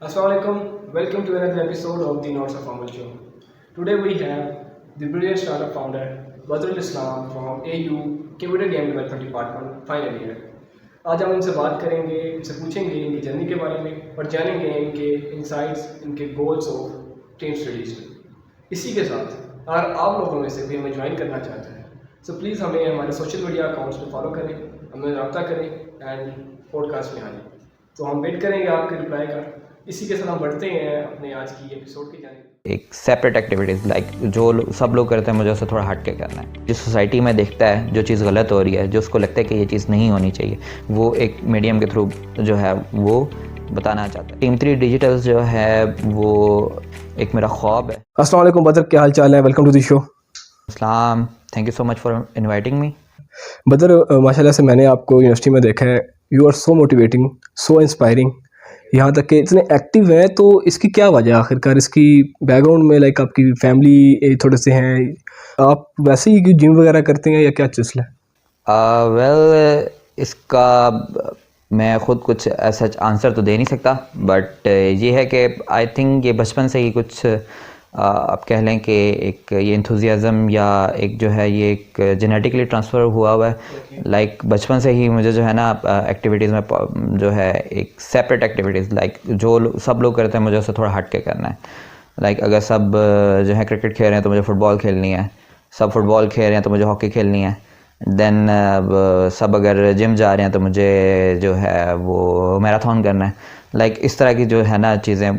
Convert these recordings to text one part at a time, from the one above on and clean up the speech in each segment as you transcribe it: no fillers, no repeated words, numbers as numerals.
Assalamualaikum. Welcome to another episode of the Notes of Amal Show. Today we have the brilliant startup founder Badrul Islam from AU Computer Game Development Department final year. आज हम इनसे बात करेंगे, इनसे पूछेंगे इनकी journey के बारे में और जानेंगे इनके इनसाइट्स, इनके गोल्स ऑफ टीम स्टडीज। इसी के साथ अगर आप लोगों में से भी हमें ज्वाइन करना चाहते हैं तो प्लीज़ हमें हमारे सोशल मीडिया अकाउंट्स पे फॉलो करें, हमें रब्ता करें एंड पॉडकास्ट में आएँ। तो हम वेट करेंगे आपके रिप्लाई का। इसी के साथ हम बढ़ते हैं अपने आज की एपिसोड की जाने। एक सेपरेट एक्टिविटीज़ लाइक सब लोग करते हैं, मुझे उससे थोड़ा हट के करना है। जिस सोसाइटी में देखता है जो चीज़ गलत हो रही है, जो उसको लगता है कि ये चीज़ नहीं होनी चाहिए, वो एक मीडियम के थ्रू जो है वो बताना चाहता है। टीम 3 डिजिटल्स जो है वो एक मेरा ख्वाब है। अस्सलाम वालेकुम बदर, क्या हाल चाल है? Welcome to the show. Islam, thank you so much for inviting me. Badar, माशाल्लाह से मैंने आपको यूनिवर्सिटी में देखा है। You are so motivating, so inspiring. यहाँ तक कि इतने एक्टिव हैं, तो इसकी क्या वजह है आखिरकार? इसकी बैकग्राउंड में लाइक आपकी फैमिली थोड़े से हैं, आप वैसे ही जिम वगैरह करते हैं या क्या सिलसिला है? वेल इसका मैं ख़ुद कुछ ऐसा आंसर तो दे नहीं सकता, बट ये है कि आई थिंक ये बचपन से ही कुछ आप कह लें कि एक ये इंथुजियाज़म या एक जो है ये एक जेनेटिकली ट्रांसफ़र हुआ हुआ है। लाइक बचपन से ही मुझे जो है ना एक्टिविटीज़ में जो है एक सेपरेट एक्टिविटीज़ लाइक सब लोग करते हैं, मुझे उससे थोड़ा हट के करना है। लाइक अगर सब जो है क्रिकेट खेल रहे हैं तो मुझे फ़ुटबॉल खेलनी है, सब फुटबॉल खेल रहे हैं तो मुझे हॉकी खेलनी है। देन सब अगर जिम जा रहे हैं तो मुझे जो है वो मैराथन करना है। लाइक इस तरह की जो है ना चीज़ें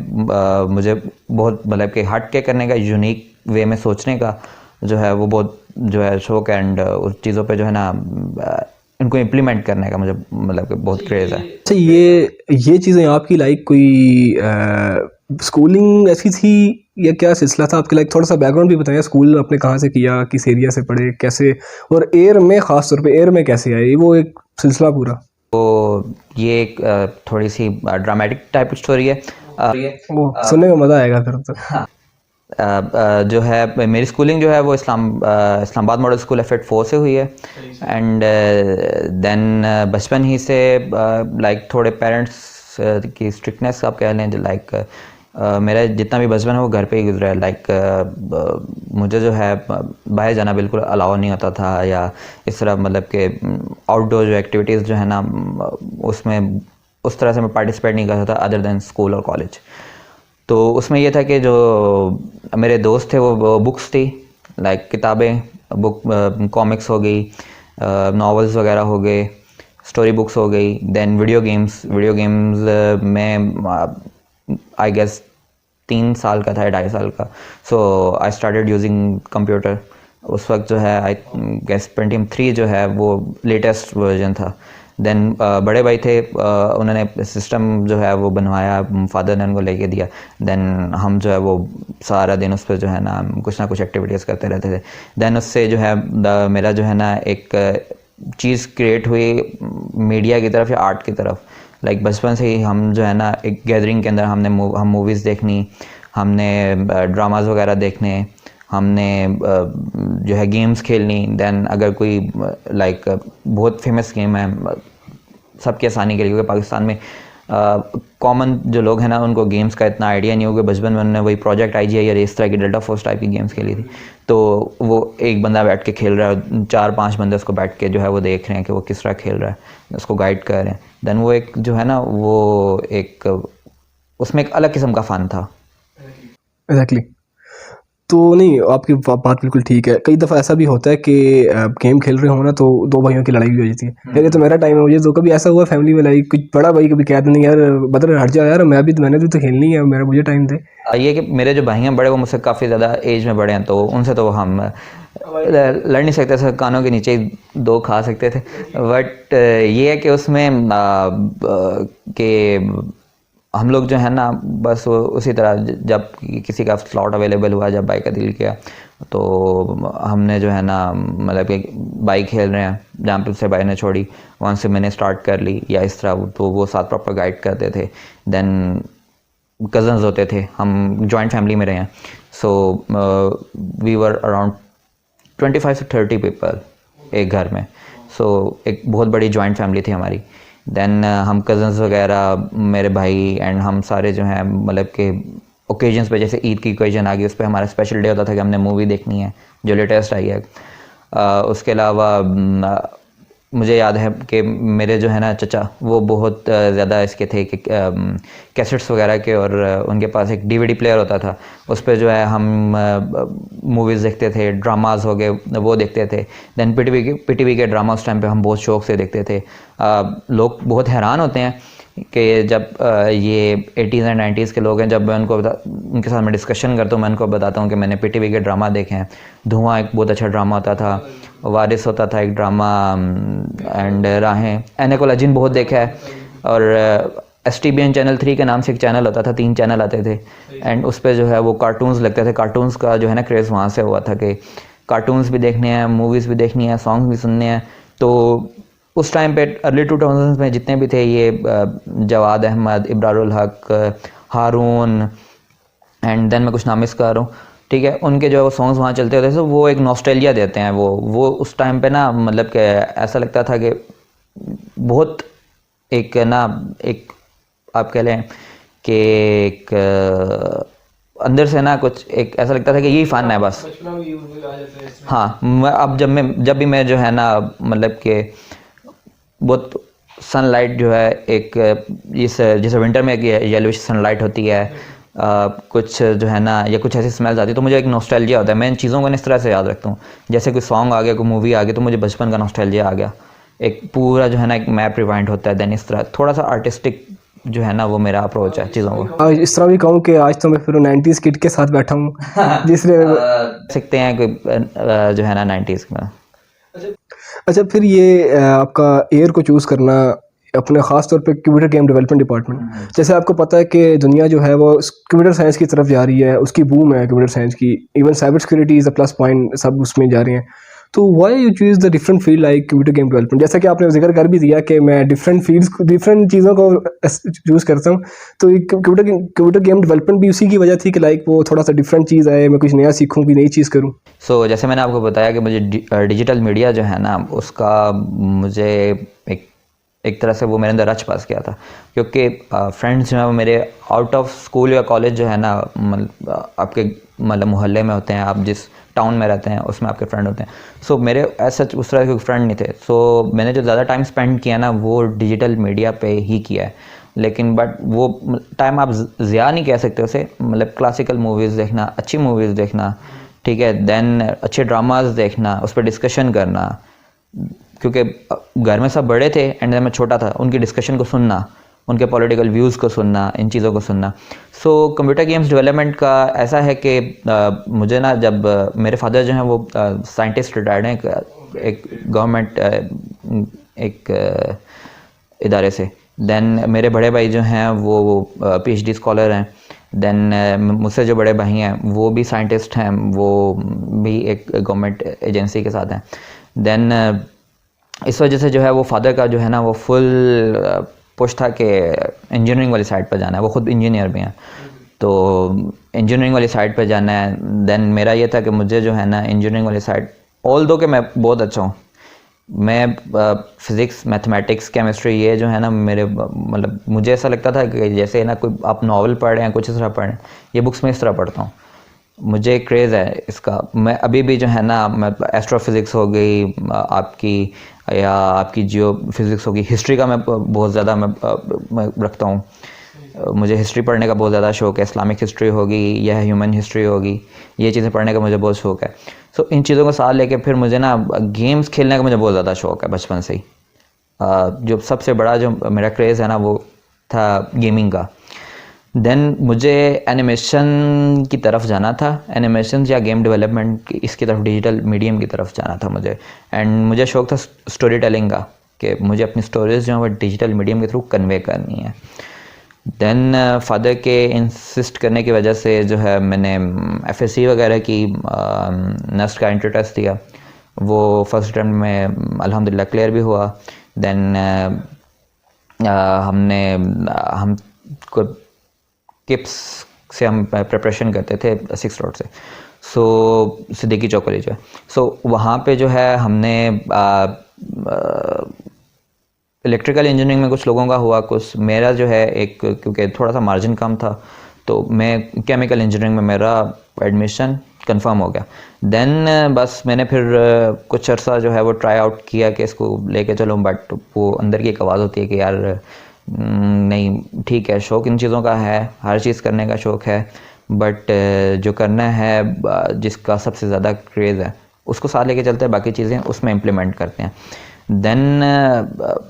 मुझे बहुत मतलब कि हट के करने का, यूनिक वे में सोचने का जो है वो बहुत जो है शौक है। एंड उस चीज़ों पे जो है ना इनको इम्प्लीमेंट करने का मुझे मतलब कि बहुत क्रेज़ है। अच्छा, ये चीज़ें आपकी लाइक कोई स्कूलिंग ऐसी थी या क्या सिलसिला था आपके? लाइक थोड़ा सा बैकग्राउंड भी बताएं, स्कूल आपने कहाँ से किया, किस एरिया से पढ़े, कैसे, और एयर में ख़ास तौर पे एयर में कैसे आए, वो एक सिलसिला पूरा। तो ये एक थोड़ी सी ड्रामेटिक टाइप स्टोरी है। सुनने में मज़ा आएगा फिर तो। जो है मेरी स्कूलिंग जो है वो इस्लामाबाद मॉडल स्कूल F4 से हुई है। एंड देन बचपन ही से लाइक थोड़े पेरेंट्स की स्ट्रिक्टनेस आप कह लें, लाइक मेरा जितना भी बचपन है वो घर पे ही गुजरा है। लाइक मुझे जो है बाहर जाना बिल्कुल अलाउ नहीं होता था, या इस तरह मतलब कि आउटडोर जो एक्टिविटीज़ जो है ना उसमें उस तरह से मैं पार्टिसिपेट नहीं करता था अदर देन स्कूल और कॉलेज। तो उसमें ये था कि जो मेरे दोस्त थे वो बुक्स थी, लाइक किताबें, बुक कॉमिक्स हो गई, नॉवेल्स वगैरह हो गए, स्टोरी बुक्स हो गई। देन वीडियो गेम्स में आई गेस 3 साल का था या 2.5 साल का। सो आई स्टार्टेड यूजिंग कंप्यूटर। उस वक्त जो है आई गेस Pentium 3 जो है वो लेटेस्ट वर्जन था। देन बड़े भाई थे, उन्होंने सिस्टम जो है वो बनवाया, फादर ने उनको लेके दिया। देन हम जो है वो सारा दिन उस पर जो है ना कुछ एक्टिविटीज़ करते रहते थे। देन उससे जो है मेरा जो है ना एक चीज़ क्रिएट हुई मीडिया की तरफ या आर्ट की तरफ। लाइक बचपन से ही हम जो है ना एक गैदरिंग के अंदर हम मूवीज़ देखनी, हमने ड्रामाज वगैरह देखने, हमने जो है गेम्स खेलनी। देन अगर कोई लाइक बहुत फेमस गेम है सबकी आसानी के लिए, क्योंकि पाकिस्तान में कॉमन जो लोग हैं ना उनको गेम्स का इतना आइडिया नहीं होगा। बचपन में उन्होंने वही प्रोजेक्ट IGI या इस तरह की डेल्टा फोर्स टाइप की गेम्स खेली थी। तो वो एक बंदा बैठ के खेल रहा है, 4-5 बंदे उसको बैठ के जो है वो देख रहे हैं कि वो किस तरह खेल रहा है, उसको गाइड कर रहे हैं। देन वो एक जो है ना वो एक उसमें एक अलग किस्म का फ़न था। एग्जैक्टली। तो नहीं, आपकी बात बिल्कुल ठीक है। कई दफ़ा ऐसा भी होता है कि गेम खेल रहे हो ना तो दो भाइयों की लड़ाई भी हो जाती है। यार ये तो मेरा टाइम है, मुझे तो कभी ऐसा हुआ फैमिली में लाइक कुछ बड़ा भाई कभी कहते नहीं यार बदर हट जाओ यार, मैंने भी तो खेलनी है, मेरा मुझे टाइम दे। ये कि मेरे जो भाई हैं बड़े, वो मुझसे काफ़ी ज़्यादा एज में बड़े हैं, तो उनसे तो हम लड़ नहीं सकते थे, कानों के नीचे ही 2 खा सकते थे। बट ये है कि उसमें कि हम लोग जो है ना बस उसी तरह जब किसी का स्लॉट अवेलेबल हुआ, जब बाइक का दिल किया तो हमने जो है ना मतलब कि बाइक खेल रहे हैं, जहाँ पे उससे बाइक ने छोड़ी वहाँ से मैंने स्टार्ट कर ली, या इस तरह। तो वो साथ प्रॉपर गाइड करते थे। देन कज़न्स होते थे, हम जॉइंट फैमिली में रहे हैं। सो वी वर अराउंड 25 से 30 पीपल एक घर में। सो एक बहुत बड़ी जॉइंट फैमिली थी हमारी। देन हम कज़न्स वगैरह, मेरे भाई एंड हम सारे जो हैं मतलब कि ओकेजन्स पे, जैसे ईद की ओकेजन आ गई, उस पर हमारा स्पेशल डे होता था कि हमने मूवी देखनी है जो लेटेस्ट आई है। उसके अलावा मुझे याद है कि मेरे जो है ना चचा, वो बहुत ज़्यादा इसके थे कि कैसेट्स वगैरह के, और उनके पास एक डीवीडी प्लेयर होता था, उस पर जो है हम मूवीज़ देखते थे, ड्रामाज हो गए वो देखते थे। देन पीटीवी के ड्रामा उस टाइम पे हम बहुत शौक से देखते थे। लोग बहुत हैरान होते हैं कि जब ये 80s एंड 90s के लोग हैं, जब मैं उनके साथ मैं डिस्कशन करता हूँ, मैं उनको बताता हूँ कि मैंने पीटीवी के ड्रामा देखे हैं। धुआं एक बहुत अच्छा ड्रामा होता था, वारिस होता था एक ड्रामा, एंड राहें, एनेकोला जिन बहुत देखा है, और STBN चैनल 3 के नाम से एक चैनल होता था, 3 चैनल आते थे, एंड उस पर जो है वो कार्टून्स लगते थे। कार्टून्स का जो है ना क्रेज़ वहाँ से हुआ था कि कार्टून्स भी देखने हैं, मूवीज़ भी देखनी है, सॉन्ग्स भी सुनने हैं। तो उस टाइम पे अर्ली 2000s में जितने भी थे, ये जवाद अहमद, इब्रारुल हक, हारून, एंड देन मैं कुछ नाम मिस कर रहा हूँ, ठीक है, उनके जो सॉन्ग्स वहाँ चलते होते थे, वो एक नॉस्टैल्जिया देते हैं। वो उस टाइम पे ना मतलब कि ऐसा लगता था कि बहुत एक ना, एक आप कह लें कि एक अंदर से ना कुछ एक ऐसा लगता था कि यही फ़न है बस। बचपन में यूज आ जाता है इसमें। हाँ, अब जब भी मैं जो है ना मतलब कि बहुत सनलाइट जो है एक इस जैसे विंटर में एक येलोइश सनलाइट होती है, कुछ जो है ना, या कुछ ऐसी स्मेल्स आती है, तो मुझे एक नॉस्टैल्जिया होता है। मैं इन चीज़ों को इस तरह से याद रखता हूँ, जैसे कोई सॉन्ग आ गया, कोई मूवी आ गई, तो मुझे बचपन का नॉस्टैल्जिया आ गया, एक पूरा जो है ना एक मैप रिवाइंड होता है। देन इस तरह थोड़ा सा आर्टिस्टिक जो है ना वो मेरा अप्रोच है चीज़ों को। आज इस तरह भी कहूँ कि आज तो मैं फिर 90s किड के साथ बैठा हूँ जिसने सकते हैं कि जो है ना 90s में। अच्छा, फिर ये आपका एयर को चूज़ करना अपने ख़ास तौर पे कंप्यूटर गेम डेवलपमेंट डिपार्टमेंट, जैसे आपको पता है कि दुनिया जो है वो कंप्यूटर साइंस की तरफ जा रही है, उसकी बूम है कंप्यूटर साइंस की, even cyber security is a plus point, सब उसमें जा रहे हैं। तो why you choose the different field like computer game development, जैसा कि आपने जिक्र कर भी दिया कि मैं डिफरेंट फील्ड्स को, डिफरेंट चीज़ों को चूज़ करता हूँ। तो कंप्यूटर गेम डेवलपमेंट भी उसी की वजह थी कि लाइक वो थोड़ा सा डिफरेंट चीज़ आए, मैं कुछ नया सीखूँ, कोई नई चीज़ करूँ। जैसे मैंने आपको बताया कि मुझे डिजिटल मीडिया जो है ना उसका मुझे एक तरह से वो मेरे अंदर रच बस गया था, क्योंकि फ्रेंड्स जो है वो मेरे आउट ऑफ स्कूल या कॉलेज जो है ना आपके मतलब मोहल्ले में होते हैं, आप जिस टाउन में रहते हैं उसमें आपके फ्रेंड होते हैं। मेरे ऐसा उस तरह के फ्रेंड नहीं थे। मैंने जो ज़्यादा टाइम स्पेंड किया ना वो डिजिटल मीडिया पे ही किया है। लेकिन बट वो टाइम आप ज़िया नहीं कह सकते उसे, मतलब क्लासिकल मूवीज़ देखना, अच्छी मूवीज़ देखना, ठीक है, देन अच्छे ड्रामाज देखना, उस पर डिस्कशन करना, क्योंकि घर में सब बड़े थे एंड मैं छोटा था, उनकी डिस्कशन को सुनना, उनके पॉलिटिकल व्यूज़ को सुनना, इन चीज़ों को सुनना। कंप्यूटर गेम्स डेवलपमेंट का ऐसा है कि मुझे ना जब मेरे फादर जो हैं वो साइंटिस्ट रिटायर्ड हैं एक गवर्नमेंट एक इदारे से। देन मेरे बड़े भाई जो हैं वो PhD स्कॉलर हैं। देन मुझसे जो बड़े भाई हैं वो भी साइंटिस्ट हैं, वो भी एक गवर्नमेंट एजेंसी के साथ हैं। देन इस वजह से जो है वो फादर का जो है ना वो फुल पुश था कि इंजीनियरिंग वाली साइड पर जाना है, वो ख़ुद इंजीनियर भी हैं, तो इंजीनियरिंग वाली साइड पर जाना है। देन मेरा ये था कि मुझे जो है ना इंजीनियरिंग वाली साइड, ऑल दो कि मैं बहुत अच्छा हूँ, मैं फ़िज़िक्स, मैथमेटिक्स, केमिस्ट्री, ये जो है ना मेरे मतलब मुझे ऐसा लगता था कि जैसे ना कोई आप नावल पढ़ रहे हैं, कुछ इस तरह पढ़ रहे हैं, ये बुक्स में इस तरह पढ़ता हूँ, मुझे क्रेज़ है इसका। मैं अभी भी जो है ना मैं एस्ट्रोफिज़िक्स हो गई आपकी, या आपकी जियो फिज़िक्स होगी, हिस्ट्री का मैं बहुत ज़्यादा मैं रखता हूँ। मुझे हिस्ट्री पढ़ने का बहुत ज़्यादा शौक़ है, इस्लामिक हिस्ट्री होगी या ह्यूमन हिस्ट्री होगी, ये चीज़ें पढ़ने का मुझे बहुत शौक़ है। इन चीज़ों को साथ लेके फिर मुझे ना गेम्स खेलने का मुझे बहुत ज़्यादा शौक़ है बचपन से ही। जो सबसे बड़ा जो मेरा क्रेज़ है ना वो था गेमिंग का। देन मुझे एनिमेशन की तरफ जाना था, एनिमेशन या गेम डेवलपमेंट इसकी तरफ, डिजिटल मीडियम की तरफ जाना था मुझे। एंड मुझे शौक़ था स्टोरी टेलिंग का, कि मुझे अपनी स्टोरीज जो है वो डिजिटल मीडियम के थ्रू कन्वे करनी है। देन फादर के इंसिस्ट करने की वजह से जो है मैंने FSC वगैरह की नेस्ट का इंटर टेस्ट दिया, वो फर्स्ट अटेम्प्ट में अल्हम्दुलिल्लाह क्लियर भी हुआ। देन हम किप्स से हम प्रिपरेशन करते थे 6 रोड से, सिद्दीकी चौक कॉलेज है। वहाँ पे जो है हमने इलेक्ट्रिकल इंजीनियरिंग में कुछ लोगों का हुआ, कुछ मेरा जो है एक, क्योंकि थोड़ा सा मार्जिन कम था तो मैं केमिकल इंजीनियरिंग में मेरा एडमिशन कंफर्म हो गया। देन बस मैंने फिर कुछ अर्सा जो है वो ट्राई आउट किया कि इसको लेके चलो, बट वो अंदर की एक आवाज़ होती है कि यार नहीं ठीक है, शौक़ इन चीज़ों का है, हर चीज़ करने का शौक़ है, बट जो करना है जिसका सबसे ज़्यादा क्रेज़ है उसको साथ लेके चलते हैं, बाकी चीज़ें उसमें इम्प्लीमेंट करते हैं। देन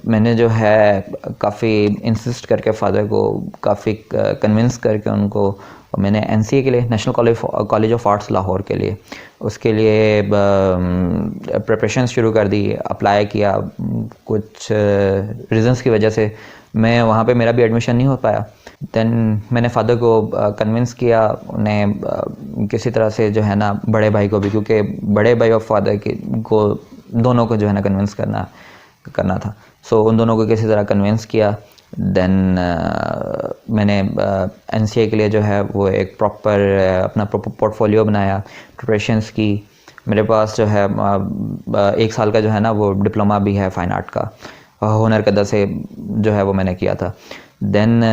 मैंने जो है काफ़ी इंसिस्ट करके फादर को काफ़ी कन्विंस करके उनको मैंने एनसीए के लिए, national college of arts Lahore के लिए, उसके लिए प्रिपरेशन शुरू कर दी, अप्लाई किया। कुछ रीज़न्स की वजह से मैं वहाँ पे मेरा भी एडमिशन नहीं हो पाया। देन मैंने फादर को कन्विंस किया, उन्हें किसी तरह से जो है ना बड़े भाई को भी, क्योंकि बड़े भाई और फादर को दोनों को जो है ना कन्विंस करना था। सो उन दोनों को किसी तरह कन्विंस किया। देन मैंने एनसीए के लिए जो है वो एक प्रॉपर अपना पोर्टफोलियो बनाया, प्रिपरेशंस की। मेरे पास जो है 1 साल का जो है ना वो डिप्लोमा भी है फ़ाइन आर्ट का, हुनर कदा से जो है वो मैंने किया था। देन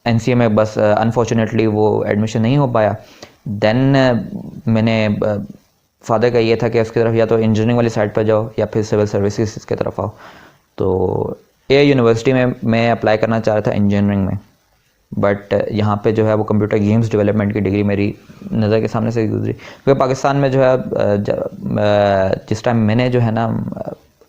एनसीए में बस अनफॉर्चुनेटली वो एडमिशन नहीं हो पाया। देन मैंने फादर का ये था कि उसकी तरफ या तो इंजीनियरिंग वाली साइड पर जाओ या फिर सिविल सर्विसेज की तरफ आओ। तो ए यूनिवर्सिटी में मैं अप्लाई करना चाह रहा था इंजीनियरिंग में, बट यहाँ पे जो है वो कंप्यूटर गेम्स डेवलपमेंट की डिग्री मेरी नज़र के सामने से गुजरी, क्योंकि पाकिस्तान में जो है जिस टाइम मैंने जो है ना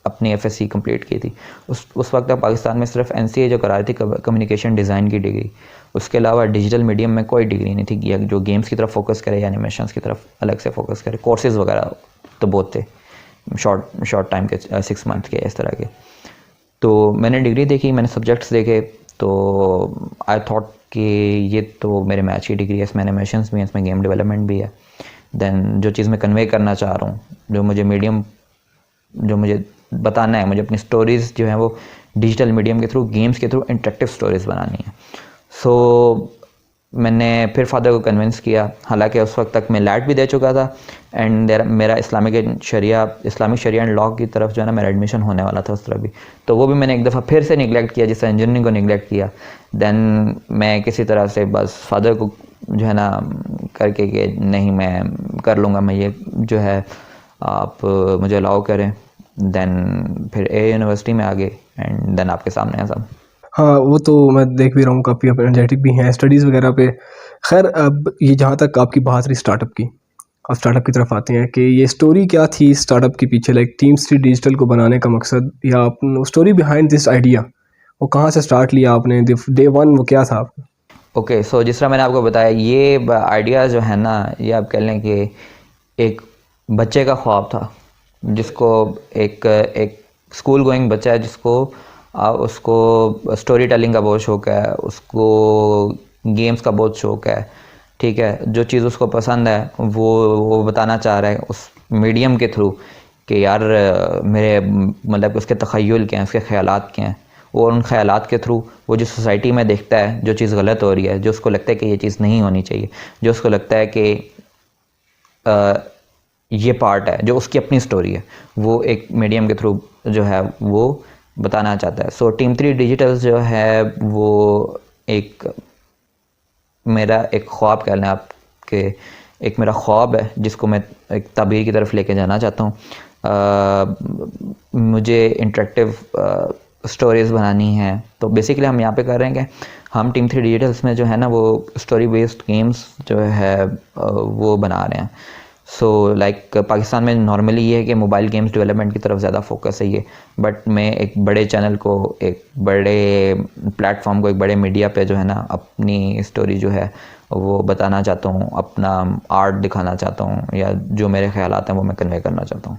अपनी एफएससी कंप्लीट की थी उस वक्त तक पाकिस्तान में सिर्फ एनसीए जो करा रही थी कम्युनिकेशन डिज़ाइन की डिग्री, उसके अलावा डिजिटल मीडियम में कोई डिग्री नहीं थी जो गेम्स की तरफ फोकस करे या एनिमेशंस की तरफ अलग से फोकस करे। कोर्सेज़ वगैरह तो बहुत थे, शॉर्ट टाइम के 6 मंथ के इस तरह के। तो मैंने डिग्री देखी, मैंने सब्जेक्ट्स देखे, तो आई थॉट कि ये तो मेरे मैच की डिग्री है, इसमें एनिमेशंस भी हैं, इसमें गेम डेवलपमेंट भी है। देन जो चीज़ मैं कन्वे करना चाह रहा हूँ, जो मुझे मीडियम जो मुझे बताना है, मुझे अपनी स्टोरीज़ जो हैं वो डिजिटल मीडियम के थ्रू, गेम्स के थ्रू इंटरेक्टिव स्टोरीज़ बनानी है। सो मैंने फिर फादर को कन्विंस किया, हालांकि उस वक्त तक मैं लैट भी दे चुका था एंड मेरा इस्लामिक शरिया एंड लॉ की तरफ जो है ना मेरा एडमिशन होने वाला था उस तरफ भी, तो वो भी मैंने एक दफ़ा फिर से निगलेक्ट किया, जैसे इंजीनियरिंग को निगलेक्ट किया। देन मैं किसी तरह से बस फादर को जो है ना करके कि नहीं मैं कर लूँगा, मैं ये जो है आप मुझे अलाउ करें। देन फिर ए यूनिवर्सिटी में आ गए एंड देन आपके सामने है सब। हाँ, वो तो मैं देख भी रहा हूँ, काफ़ी एनर्जेटिक भी हैं स्टडीज़ वगैरह पे। खैर, अब ये जहाँ तक आपकी बात रही स्टार्टअप की, अब स्टार्टअप की तरफ आते हैं कि ये स्टोरी क्या थी स्टार्टअप के पीछे, लाइक टीम स्ट्रीट डिजिटल को बनाने का मकसद या स्टोरी बिहाइंड दिस आइडिया, वो कहाँ से स्टार्ट लिया आपने, डे वन वो क्या था आपका? ओके, सो जिस तरह मैंने आपको बताया, ये आइडिया जो है ना, ये आप कह लें कि एक बच्चे का ख्वाब था, जिसको एक स्कूल गोइंग बच्चा है जिसको उसको स्टोरी टेलिंग का बहुत शौक़ है, उसको गेम्स का बहुत शौक़ है, ठीक है। जो चीज़ उसको पसंद है वो बताना चाह रहा है उस मीडियम के थ्रू कि यार मेरे मतलब उसके तख़य्युल क्या हैं, उसके ख़यालात क्या हैं, और उन ख़यालात के थ्रू वो जो सोसाइटी में देखता है जो चीज़ गलत हो रही है, जो उसको लगता है कि ये चीज़ नहीं होनी चाहिए, जो उसको लगता है कि ये पार्ट है, जो उसकी अपनी स्टोरी है, वो एक मीडियम के थ्रू जो है वो बताना चाहता है। सो टीम 3 डिजिटल्स जो है वो एक मेरा एक ख्वाब कह लें आप, कि एक मेरा ख्वाब है जिसको मैं एक ताबीर की तरफ लेके जाना चाहता हूँ। मुझे इंटरेक्टिव स्टोरीज़ बनानी है, तो बेसिकली हम यहाँ पे कर रहे हैं कि हम टीम 3 डिजिटल्स में जो है ना वो स्टोरी बेस्ड गेम्स जो है वो बना रहे हैं। सो लाइक पाकिस्तान में नॉर्मली ये है कि मोबाइल गेम्स डेवलपमेंट की तरफ ज़्यादा फोकस है ये, बट मैं एक बड़े चैनल को, एक बड़े प्लेटफॉर्म को, एक बड़े मीडिया पे जो है ना अपनी स्टोरी जो है वो बताना चाहता हूँ, अपना आर्ट दिखाना चाहता हूँ, या जो मेरे ख्यालात हैं वो मैं कन्वे करना चाहता हूँ।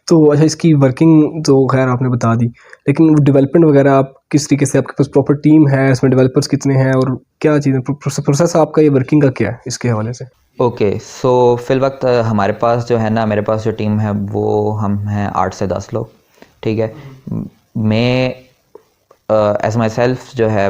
तो अच्छा, इसकी वर्किंग तो खैर आपने बता दी, लेकिन डेवलपमेंट वगैरह आप किस तरीके से, आपके पास प्रॉपर टीम है, इसमें डेवलपर्स कितने हैं और क्या चीज़ें, प्रोसेस आपका ये वर्किंग का क्या है इसके हवाले से? ओके, सो फिल वक्त हमारे पास जो है ना, मेरे पास जो टीम है वो हम हैं 8 से 10 लोग, ठीक है। मैं एज माई सेल्फ जो है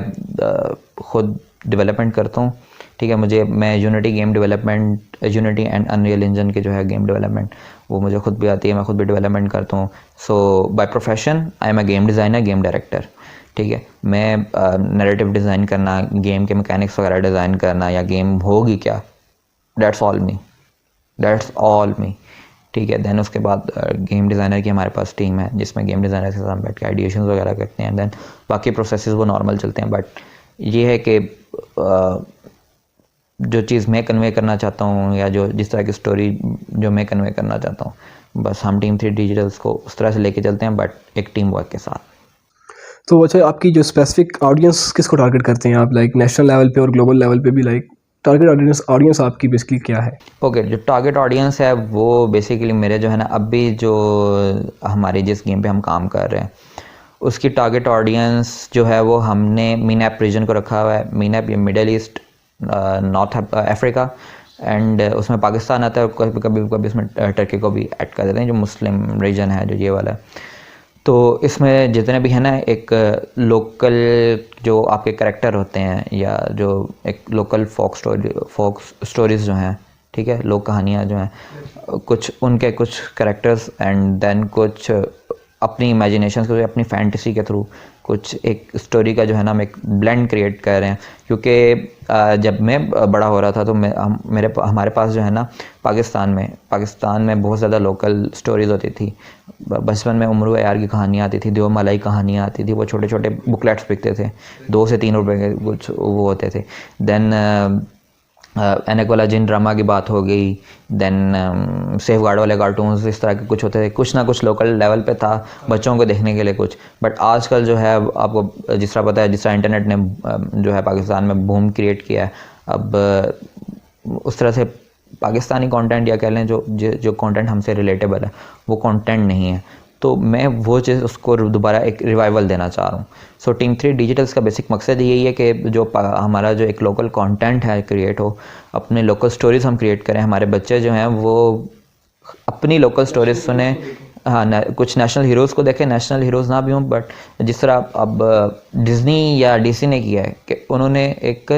ख़ुद डेवलपमेंट करता हूँ, ठीक है। मैं unity game development, unity and unreal engine के जो है गेम डेवलपमेंट वो मुझे खुद भी आती है, मैं खुद भी डेवलपमेंट करता हूँ। So by profession I am a game designer, game director, ठीक है। मैं नैरेटिव डिज़ाइन करना, गेम के मैकेनिक्स वगैरह डिज़ाइन करना या गेम होगी क्या, दैट्स ऑल मी, ठीक है। देन उसके बाद गेम डिज़ाइनर की हमारे पास टीम है जिसमें गेम डिज़ाइनर के साथ बैठ के आइडिएशंस वगैरह करते हैं। देन बाकी प्रोसेसेस वो नॉर्मल चलते हैं। बट ये है कि जो चीज़ मैं कन्वे करना चाहता हूँ या जो जिस तरह की स्टोरी जो मैं कन्वे करना चाहता हूँ, बस हम टीम 3 डिजिटल्स को उस तरह से लेके चलते हैं, बट एक टीम वर्क के साथ। तो अच्छा, आपकी जो स्पेसिफिक ऑडियंस किसको टारगेट करते हैं आप, लाइक नेशनल लेवल पे और ग्लोबल लेवल पे भी, लाइक टारगेट ऑडियंस आपकी बेसिकली क्या है? ओके, जो टारगेट ऑडियंस है वो बेसिकली मेरे जो है ना, अभी जो हमारी जिस गेम पे हम काम कर रहे हैं उसकी टारगेट ऑडियंस जो है वो हमने मीनैप रीजन को रखा हुआ है। मीनैप ये middle east, north Africa and उसमें पाकिस्तान आता है, कभी कभी उसमें टर्की को भी ऐड कर देते हैं, जो मुस्लिम रीजन है जो ये वाला है। तो इसमें जितने भी है ना, एक लोकल जो आपके करैक्टर होते हैं या जो एक लोकल फोक स्टोरीज़ जो हैं, ठीक है, लोक कहानियाँ जो हैं, कुछ उनके कुछ करैक्टर्स एंड देन कुछ अपनी इमेजिनेशन से, अपनी फैंटेसी के थ्रू कुछ एक स्टोरी का जो है ना हम एक ब्लेंड क्रिएट कर रहे हैं। क्योंकि जब मैं बड़ा हो रहा था तो हमारे पास जो है ना पाकिस्तान में बहुत ज़्यादा लोकल स्टोरीज़ होती थी। बचपन में उमर यार की कहानियाँ आती थी, देवमलाई कहानियाँ आती थी, वो छोटे छोटे बुकलेट्स बिकते थे, 2 से 3 रुपए के कुछ वो होते थे। देन एनेक वाला जिन ड्रामा की बात हो गई, देन सेफ गार्ड वाले कार्टून्स, इस तरह के कुछ होते थे। कुछ ना कुछ लोकल लेवल पे था बच्चों को देखने के लिए कुछ। बट आजकल जो है आपको जिस तरह पता है, जिस तरह इंटरनेट ने जो है पाकिस्तान में बूम क्रिएट किया है, अब उस तरह से पाकिस्तानी कंटेंट या कह लें जो कंटेंट हमसे रिलेटेबल है वो कंटेंट नहीं है। तो मैं वो चीज़ उसको दोबारा एक रिवाइवल देना चाह रहा हूँ। सो टीम 3 डिजिटल्स का बेसिक मकसद यही है कि जो हमारा जो एक लोकल कंटेंट है क्रिएट हो, अपने लोकल स्टोरीज़ हम क्रिएट करें, हमारे बच्चे जो हैं वो अपनी लोकल स्टोरीज सुने। हाँ, कुछ नेशनल हीरोज़ को देखें, नेशनल हीरोज़ ना भी हों, बट जिस तरह अब डिज़नी या डीसी ने किया है कि उन्होंने एक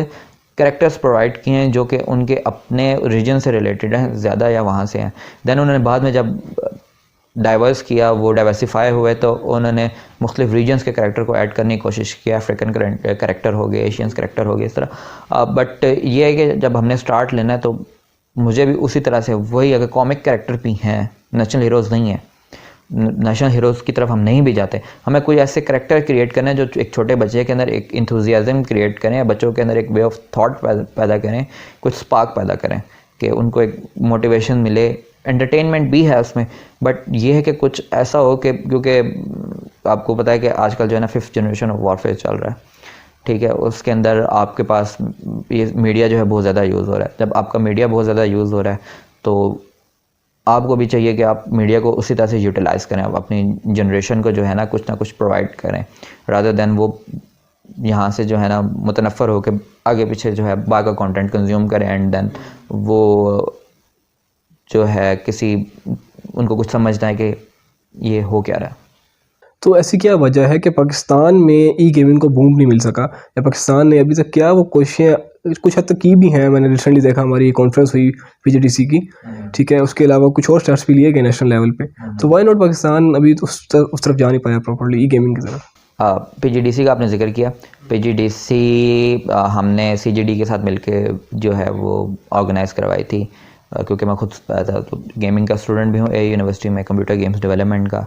कैरेक्टर्स प्रोवाइड किए हैं जो कि उनके अपने रीजन से रिलेटेड हैं ज़्यादा या वहाँ से हैं। देन उन्होंने बाद में जब डाइवर्स किया, वो डाइवर्सिफाई हुए, तो उन्होंने मुख्तलिफ रीजन्स के कैरेक्टर को ऐड करने की कोशिश किया। अफ्रीकन कैरेक्टर हो गए, एशियंस कैरेक्टर हो गए, इस तरह। बट ये है कि जब हमने स्टार्ट लेना है तो मुझे भी उसी तरह से वही अगर कॉमिक कैरेक्टर भी हैं, नेशनल हीरोज़ नहीं हैं, नेशनल हीरोज़ की तरफ हम नहीं भी जाते, हमें कोई ऐसे कैरेक्टर क्रिएट करना है जो एक छोटे बच्चे के अंदर एक इंथुजियाज़म क्रिएट करें, बच्चों के अंदर एक वे ऑफ थॉट पैदा करें, कुछ स्पार्क पैदा करें कि उनको एक मोटिवेशन मिले। एंटरटेनमेंट भी है उसमें, बट ये है कि कुछ ऐसा हो कि, क्योंकि आपको पता है कि आजकल जो है ना 5th जनरेशन ऑफ वॉरफेयर चल रहा है, ठीक है। उसके अंदर आपके पास ये मीडिया जो है बहुत ज़्यादा यूज़ हो रहा है। जब आपका मीडिया बहुत ज़्यादा यूज़ हो रहा है तो आपको भी चाहिए कि आप मीडिया को उसी तरह से यूटिलाइज़ करें, आप अपनी जनरेशन को जो है ना कुछ प्रोवाइड करें, रादर देन वो यहाँ से जो है ना मुतनफ़र होकर आगे पीछे जो है बाहर का कंटेंट कंज्यूम करें एंड देन वो जो है उनको कुछ समझना है कि ये हो क्या रहा है। तो ऐसी क्या वजह है कि पाकिस्तान में ई गेमिंग को बूम नहीं मिल सका, या पाकिस्तान ने अभी तक क्या वो कोशिशें कुछ हद तक की भी हैं? मैंने रिसेंटली देखा, हमारी कॉन्फ्रेंस हुई पीजीडीसी की, ठीक है, उसके अलावा कुछ और स्टेप्स भी लिए गए नेशनल लेवल पे। तो वाई नॉट पाकिस्तान अभी तो उस तरफ जा नहीं पाया प्रॉपर्ली ई गेमिंग की तरफ? पीजीडीसी का आपने जिक्र किया। पीजीडीसी हमने सीजीडी के साथ मिलके जो है वो ऑर्गेनाइज़ करवाई थी, क्योंकि मैं खुद था तो गेमिंग का स्टूडेंट भी हूँ ए यूनिवर्सिटी में, कंप्यूटर गेम्स डेवलपमेंट का।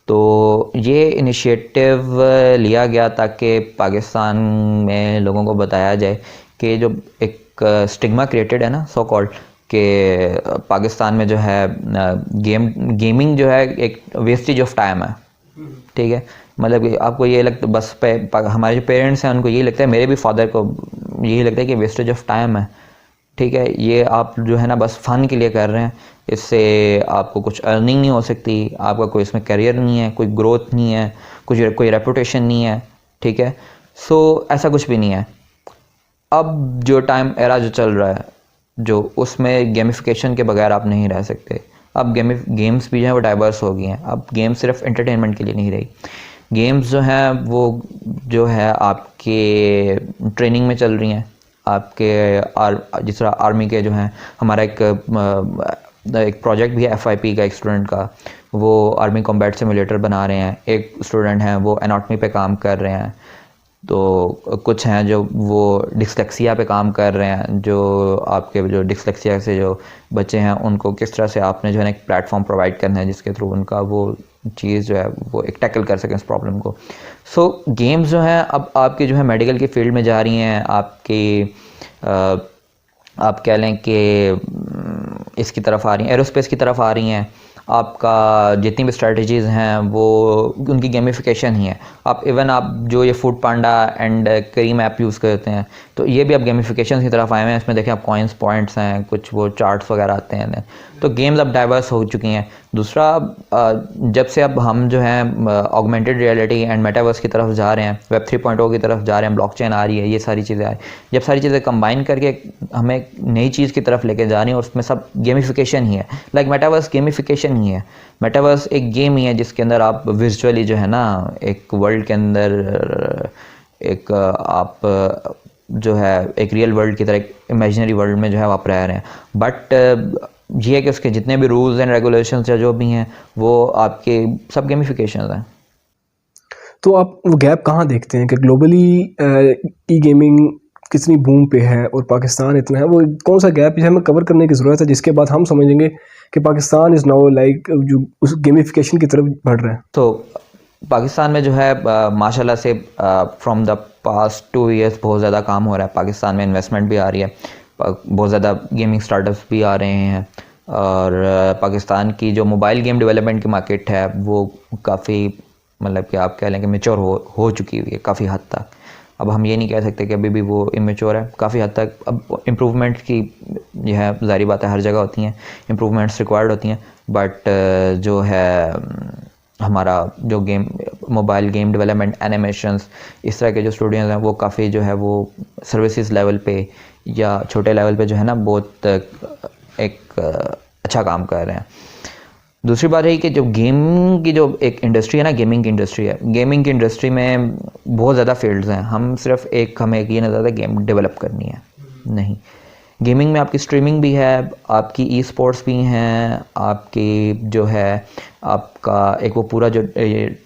तो ये इनिशिएटिव लिया गया ताकि पाकिस्तान में लोगों को बताया जाए कि जो एक स्टिग्मा क्रिएटेड है ना सो कॉल्ड, कि पाकिस्तान में जो है गेमिंग जो है एक वेस्टेज ऑफ टाइम है, ठीक है। मतलब कि आपको ये लगता बस हमारे जो पेरेंट्स हैं उनको यही लगता है, मेरे भी फादर को यही लगता है कि वेस्टेज ऑफ टाइम है, ठीक है। ये आप जो है ना बस फ़न के लिए कर रहे हैं, इससे आपको कुछ अर्निंग नहीं हो सकती, आपका कोई इसमें करियर नहीं है, कोई ग्रोथ नहीं है, कोई रेपुटेशन नहीं है, ठीक है। सो ऐसा कुछ भी नहीं है। अब जो टाइम एरा जो चल रहा है, जो उसमें गेमिफिकेशन के बगैर आप नहीं रह सकते। अब गेम्स भी जो है वो डाइवर्स हो गई हैं। अब गेम्स सिर्फ एंटरटेनमेंट के लिए नहीं रही, गेम्स जो हैं वो जो है आपके ट्रेनिंग में चल रही हैं, आपके जिस तरह आर्मी के जो हैं, हमारा एक प्रोजेक्ट भी है FIP का एक स्टूडेंट का, वो आर्मी कॉम्बैट सिमुलेटर बना रहे हैं। एक स्टूडेंट हैं वो एनाटॉमी पे काम कर रहे हैं। तो कुछ हैं जो वो डिसलेक्सिया पे काम कर रहे हैं, जो आपके जो डिसलेक्सिया से जो बच्चे हैं उनको किस तरह से आपने जो है ना एक प्लेटफॉर्म प्रोवाइड करना है जिसके थ्रू उनका वो चीज़ जो है वो एक टैकल कर सकें इस प्रॉब्लम को। सो गेम्स जो हैं अब आपकी जो है मेडिकल की फील्ड में जा रही हैं, आप कह लें कि इसकी तरफ आ रही हैं, एरोस्पेस की तरफ आ रही हैं। आपका जितनी भी स्ट्रेटजीज़ हैं वो उनकी गेमिफिकेशन ही है। आप जो ये Foodpanda and Careem app use करते हैं, तो ये भी अब गेमिफिकेशन की तरफ आए हुए हैं। इसमें देखें आप कॉइन्स, पॉइंट्स हैं, कुछ वो चार्ट्स वगैरह आते हैं। तो गेम्स अब डाइवर्स हो चुकी हैं। दूसरा, जब से अब हम जो है ऑगमेंटेड रियलिटी एंड मेटावर्स की तरफ जा रहे हैं, वेब 3.0 की तरफ जा रहे हैं, ब्लॉकचेन आ रही है, ये सारी चीज़ें आ रही हैं। जब सारी चीज़ें कंबाइन करके हमें एक नई चीज़ की तरफ लेके जा रही हैं और उसमें सब गेमिफिकेशन ही है। लाइक मेटावर्स गेमिफिकेशन ही है। मेटावर्स एक गेम ही है जिसके अंदर आप वर्चुअली जो है ना एक वर्ल्ड के अंदर एक आप जो है एक रियल वर्ल्ड की तरह एक इमेजिनरी वर्ल्ड में जो है आप रह रहे हैं। बट ये है कि उसके जितने भी रूल्स एंड रेगुलेशंस या जो भी हैं वो आपके सब गेमिफिकेशन हैं। तो आप वो गैप कहाँ देखते हैं कि ग्लोबली ई गेमिंग कितनी बूम पे है और पाकिस्तान इतना है? वो कौन सा गैप है हमें कवर करने की ज़रूरत है जिसके बाद हम समझेंगे कि पाकिस्तान इज़ नाउ लाइक जो उस गेमिफिकेशन की तरफ बढ़ रहा है? तो पाकिस्तान में जो है माशाल्लाह से फ्रॉम द पास्ट 2 ईयर्स बहुत ज़्यादा काम हो रहा है। पाकिस्तान में इन्वेस्टमेंट भी आ रही है, बहुत ज़्यादा गेमिंग स्टार्टअप्स भी आ रहे हैं। और पाकिस्तान की जो मोबाइल गेम डेवलपमेंट की मार्केट है वो काफ़ी मतलब कि आप कह लें कि मैच्योर हो चुकी हुई है काफ़ी हद तक। अब हम ये नहीं कह सकते कि अभी भी वो इमेच्योर है, काफ़ी हद तक। अब इम्प्रूवमेंट की यह है, ज़ाहिर बात है, हर जगह होती हैं इम्प्रूवमेंट्स रिक्वायर्ड होती हैं। बट जो है हमारा जो मोबाइल गेम डेवलपमेंट, एनिमेशंस, इस तरह के जो स्टूडियोज़ हैं वो काफ़ी जो है वो सर्विसेज लेवल पे या छोटे लेवल पे जो है ना बहुत एक अच्छा काम कर रहे हैं। दूसरी बात है कि जो गेम की जो एक इंडस्ट्री है ना, गेमिंग की इंडस्ट्री है, गेमिंग की इंडस्ट्री में बहुत ज़्यादा फील्ड्स हैं। हमें एक ये नज़र आता है गेम डेवलप करनी है, नहीं। गेमिंग में आपकी स्ट्रीमिंग भी है, आपकी ई स्पोर्ट्स भी हैं, आपकी जो है आपका एक वो पूरा जो